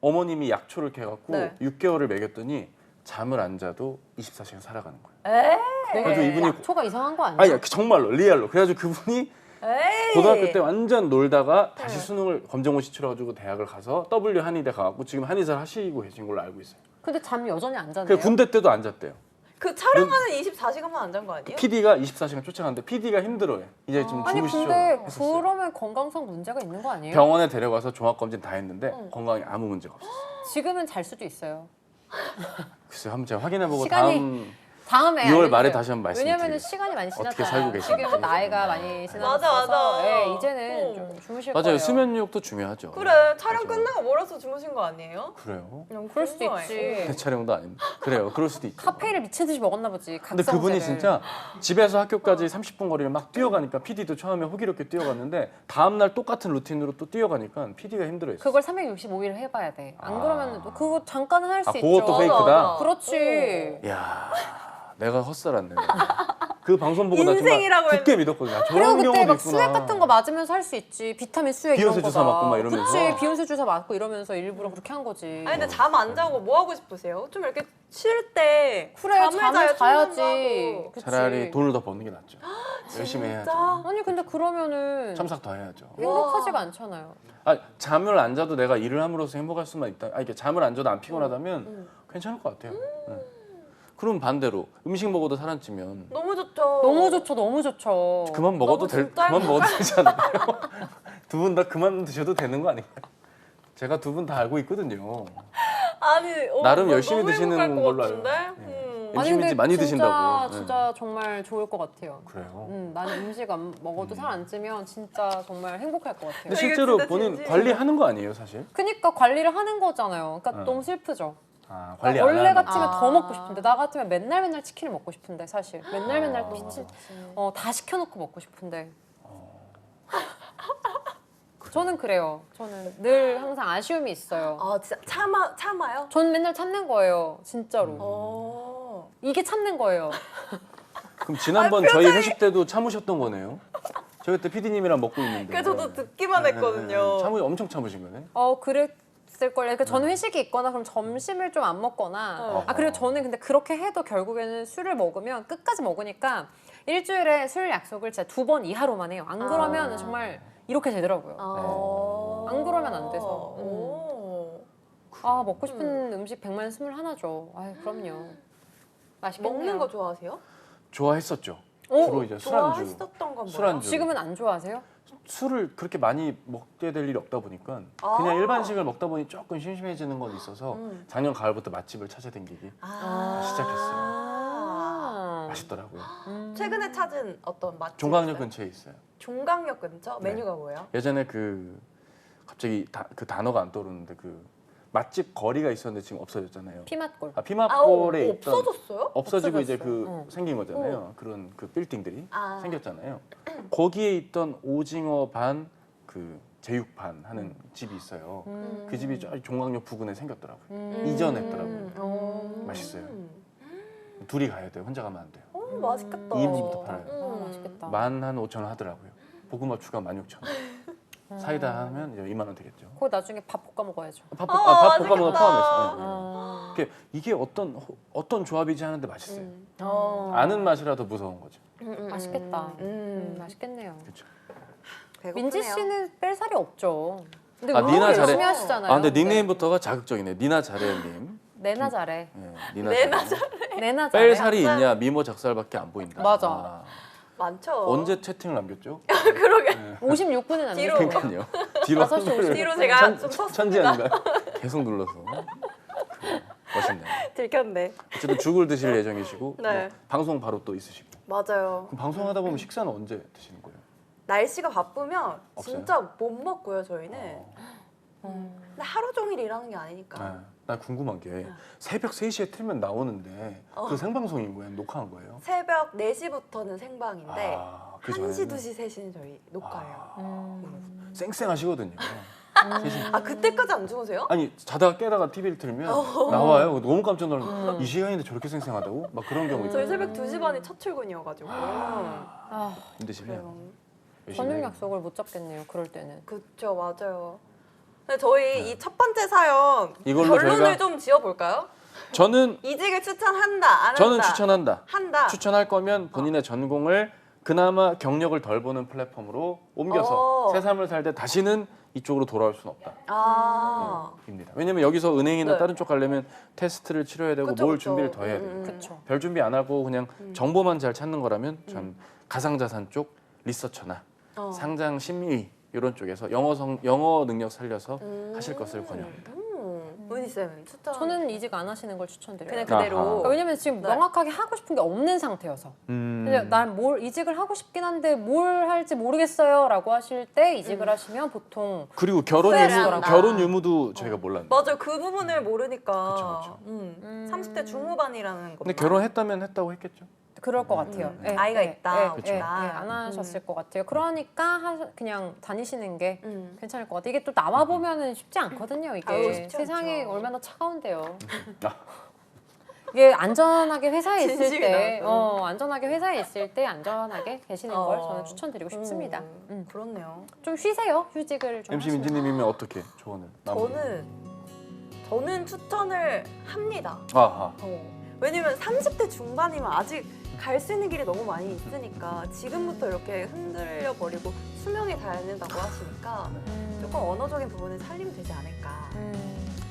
어머님이 약초를 캐갖고 네. 6개월을 먹였더니 잠을 안 자도 24시간 살아가는 거예요. 에이. 그래가지고 이분이 약초가 이상한 거 아니야? 아니 정말로 리얼로 그래가지고 그분이 에이. 고등학교 때 완전 놀다가 다시 수능을 검정고 시치러가지고 대학을 가서 W 한의대 가갖고 지금 한의사를 하시고 계신 걸로 알고 있어요. 근데 잠 여전히 안 자네요. 그 군대 때도 안 잤대요. 그 촬영하는 24시간만 안 잔 거 아니에요? PD가 24시간 쫓아가는데 PD가 힘들어요. 이제 좀 아니 주무시죠. 근데 했었어요. 그러면 건강상 문제가 있는 거 아니에요? 병원에 데려가서 종합검진 다 했는데 건강에 아무 문제가 없었어요. 지금은 잘 수도 있어요. 글쎄요, 한번 제가 확인해보고 시간이 다음에 6월 알려주세요. 말에 다시 한번 왜냐면은 말씀드릴게요. 시간이 많이 지났잖아요. 어떻게 살고 계신지. 지금은 나이가 많이 지나서 맞아. 예, 이제는 좀 주무실 맞아요. 거예요. 수면 유혹도 중요하죠. 그래 촬영 맞아요. 끝나고 몰아서 주무신 거 아니에요? 그래요? 그럴 수도 있지. 대 촬영도 아닌데. 그래요. 그럴 수도 있죠. 카페인을 미친 듯이 먹었나 보지. 근데 그분이 각성제를. 진짜 집에서 학교까지 30분 거리를 막 뛰어가니까 PD도 처음에 호기롭게 뛰어갔는데 다음날 똑같은 루틴으로 또 뛰어가니까 PD가 힘들어했어요. 그걸 365일 해봐야 돼. 안 아. 그러면 또 그거 잠깐은 할 수 있죠. 그것도 페이크다? 맞아. 그렇지. 이야, 내가 헛살았네. 그 방송 보고 나 인생이라고 정말 굳게 믿었거든요. 아, 그리고 저런 그때 경우도 막 있구나. 수액 같은 거 맞으면서 할 수 있지. 비타민 수액 비욘세 이런 거. 주사 맞고 막 이러면서. 그치. 비욘세 주사 맞고 이러면서 일부러 그렇게 한 거지. 아니 근데 잠 안 자고 뭐 하고 싶으세요? 좀 이렇게 쉴 때 그래 잠을 자야 자야지. 그치. 차라리 돈을 더 버는 게 낫죠. 열심히 해야죠. 아니 근데 그러면은 참석 더 해야죠. 행복하지가 않잖아요. 아, 잠을 안 자도 내가 일을 함으로써 행복할 수만 있다. 이게 잠을 안 자도 안 피곤하다면 괜찮을 것 같아요. 네. 그럼 반대로 음식 먹어도 살 안 찌면 너무 좋죠. 너무 좋죠, 너무 좋죠. 그만 먹어도 너무 진짜 그만 먹어도 되지 않을까요? 두 분 다 그만 드셔도 되는 거 아닌가요? 제가 두 분 다 알고 있거든요. 아니 나름 너 열심히 너무 드시는 행복할 것 걸로 알고. 같은데? 네. 아니, 열심히 근데 많이 진짜, 드신다고. 네. 진짜 정말 좋을 것 같아요. 그래요. 나는 음식 안 먹어도 살 안 찌면 진짜 정말 행복할 것 같아요. 근데 실제로 진짜 본인 진지해요. 관리하는 거 아니에요, 사실? 그니까 관리를 하는 거잖아요. 그러니까 응. 너무 슬프죠. 아, 관리 안 원래 하는 같으면 거. 더 먹고 싶은데 나 같으면 맨날 치킨을 먹고 싶은데 사실 맨날 아. 치킨 다 시켜놓고 먹고 싶은데 저는 그래요. 저는 늘 항상 아쉬움이 있어요. 아 진짜 참아요? 전 맨날 참는 거예요. 진짜로. 어. 이게 참는 거예요. 그럼 지난번 저희 회식 때도 참으셨던 거네요. 저희 그때 PD님이랑 먹고 있는데. 그래서 저도 듣기만 네, 했거든요. 엄청 참으신 거네. 그랬을 걸요. 그러니까 저는 회식이 있거나 그럼 점심을 좀 안 먹거나. 그리고 저는 근데 그렇게 해도 결국에는 술을 먹으면 끝까지 먹으니까 일주일에 술 약속을 진짜 2번 이하로만 해요. 안 그러면 정말 이렇게 되더라고요. 안 그러면 안 돼서. 오. 먹고 싶은 음식 100만 21죠. 아유, 그럼요. 맛있겠네요. 먹는 거 좋아하세요? 좋아했었죠. 오, 주로 이제 술안주. 좋아했었던 건 뭐예요? 술안주. 지금은 안 좋아하세요? 술을 그렇게 많이 먹게 될 일이 없다 보니까 그냥 일반식을 먹다 보니 조금 심심해지는 건 있어서 작년 가을부터 맛집을 찾아다니기 시작했어요. 맛있더라고요. 최근에 찾은 어떤 맛집? 종강역 있어요? 근처에 있어요. 종강역 근처? 네. 메뉴가 뭐예요? 예전에 갑자기 그 단어가 안 떠오르는데 맛집 거리가 있었는데 지금 없어졌잖아요. 피맛골. 피맛골에 있던 없어졌어요? 없어지고 이제 없어졌어요. 그 생긴 거잖아요. 그런 그 빌딩들이 아. 생겼잖아요. 거기에 있던 오징어 반 그 제육 반 하는 집이 있어요. 그 집이 저 종강역 부근에 생겼더라고요. 이전했더라고요. 맛있어요. 둘이 가야 돼요. 혼자 가면 안 돼요. 맛있겠다. 2인분부터 팔아요. 맛있겠다. 15,000원 하더라고요. 볶음밥 추가 16,000원. 사이다 하면 이제 2만 원 되겠죠. 그거 나중에 밥 볶아 먹어야죠. 밥 볶음밥 맛있겠다. 포함해서. 이게 어떤 조합이지 하는데 맛있어요. 아는 맛이라도 무서운 거죠. 맛있겠다. 맛있겠네요. 그렇죠. 민지 씨는 뺄 살이 없죠. 근데 아, 니나 잘해. 열심히 하시잖아요. 근데 닉네임부터가 자극적이네. 니나 잘해님. 내나 잘해. 네, 니나 내나 잘해. 내나 잘해. 뺄 살이 있냐? 미모 작살밖에 안 보인다. 맞아. 많죠. 언제 채팅을 남겼죠? 그러게. 56분은 안 뒤로. 되죠. 그러니까요. 뒤로 5시 50분. 뒤로 제가 좀 섰습니다. 천지 아닌가요? 계속 눌러서. 멋있네요. 들켰네. 어쨌든 죽을 드실 예정이시고 네. 뭐 방송 바로 또 있으시고. 맞아요. 그럼 방송하다 보면 식사는 언제 드시는 거예요? 날씨가 바쁘면 없어요? 진짜 못 먹고요, 저희는. 근데 하루 종일 일하는 게 아니니까. 네. 나 궁금한 게 새벽 3시에 틀면 나오는데 그 생방송인 거예요? 녹화한 거예요? 새벽 4시부터는 생방인데 그 1시, 전에는? 2시, 3시는 저희 녹화예요. 쌩쌩하시거든요. 아, 그때까지 안 주무세요? 아니 자다가 깨다가 TV를 틀면 나와요. 너무 깜짝 놀라서 이 시간인데 저렇게 쌩쌩하다고? 막 그런 경우 저희 있어요. 새벽 2시 반에 첫 출근이어가지고. 힘드시네요. 그래요. 열심히 저녁 해야겠네요. 약속을 못 잡겠네요. 그럴 때는. 그쵸, 맞아요. 근데 저희 이 첫 번째 사연 이걸로 결론을 저희가- 좀 지어볼까요? 저는 이직을 추천한다, 안 한다? 저는 추천한다. 한다. 추천할 거면 본인의 전공을 그나마 경력을 덜 보는 플랫폼으로 옮겨서 새 삶을 살 때 다시는 이쪽으로 돌아올 수는 없다. 아. 입니다. 왜냐면 여기서 은행이나 네. 다른 쪽 가려면 테스트를 치러야 되고 그쵸, 뭘 그쵸. 준비를 더 해야 돼요. 그렇죠. 별 준비 안 하고 그냥 정보만 잘 찾는 거라면 전 가상자산 쪽 리서처나 상장 심의 이런 쪽에서 영어 능력 살려서 하실 것을 권유합니다. 은희 쌤 추천. 저는 이직 안 하시는 걸 추천드려요. 그냥 그대로. 그러니까 왜냐면 지금 네. 명확하게 하고 싶은 게 없는 상태여서. 근데 난 뭘 이직을 하고 싶긴 한데 뭘 할지 모르겠어요라고 하실 때 이직을 하시면 보통 그리고 후회를 한다. 결혼 유무도 저희가 몰랐는데. 맞아요. 그 부분을 모르니까. 그쵸. 30대 중후반이라는 거. 근데 결혼했다면 했다고 했겠죠. 그럴 것 같아요. 예, 아이가 예, 있다, 예, 없다. 예, 예, 안 하셨을 것 같아요. 그러니까 그냥 다니시는 게 괜찮을 것 같아요. 이게 또 나와 보면은 쉽지 않거든요. 이게 아유, 쉽지 세상이 않죠. 얼마나 차가운데요. 아. 이게 안전하게 회사에 있을 진심이 때, 나왔어요. 안전하게 회사에 있을 때 안전하게 계시는 걸 저는 추천드리고 싶습니다. 그렇네요. 좀 쉬세요. 휴직을 좀. MC 하시면. 민지님이면 어떻게 조언을? 저는 추천을 합니다. 아하. 왜냐면 30대 중반이면 아직 갈 수 있는 길이 너무 많이 있으니까 지금부터 이렇게 흔들려 버리고 수명이 닳는다고 하시니까 조금 언어적인 부분을 살리면 되지 않을까.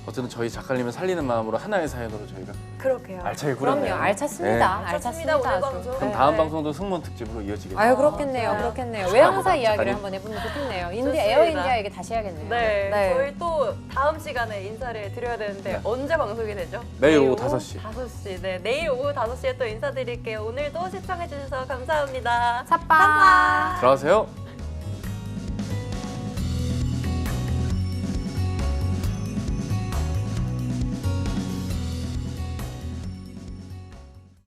어쨌든 저희 작가님을 살리는 마음으로 하나의 사연으로 저희가 그렇게 해요. 알차게 그럼요. 꾸렸네요. 알찼습니다. 네. 알찼습니다, 오늘 아주. 방송. 그럼 네. 다음 방송도 승무원 특집으로 이어지겠네요. 아유 그렇겠네요. 네. 그렇겠네요. 외항사 이야기를 작가님. 한번 해보면 좋겠네요. 인디 좋습니다. 에어 인디아 얘기 다시 해야겠네요. 네, 저희 또 다음 시간에 인사를 드려야 되는데 네. 언제 방송이 되죠? 내일 오후 5시. 5시. 네, 내일 오후 5시에 또 인사드릴게요. 오늘도 시청해주셔서 감사합니다. 삿바. 들어가세요.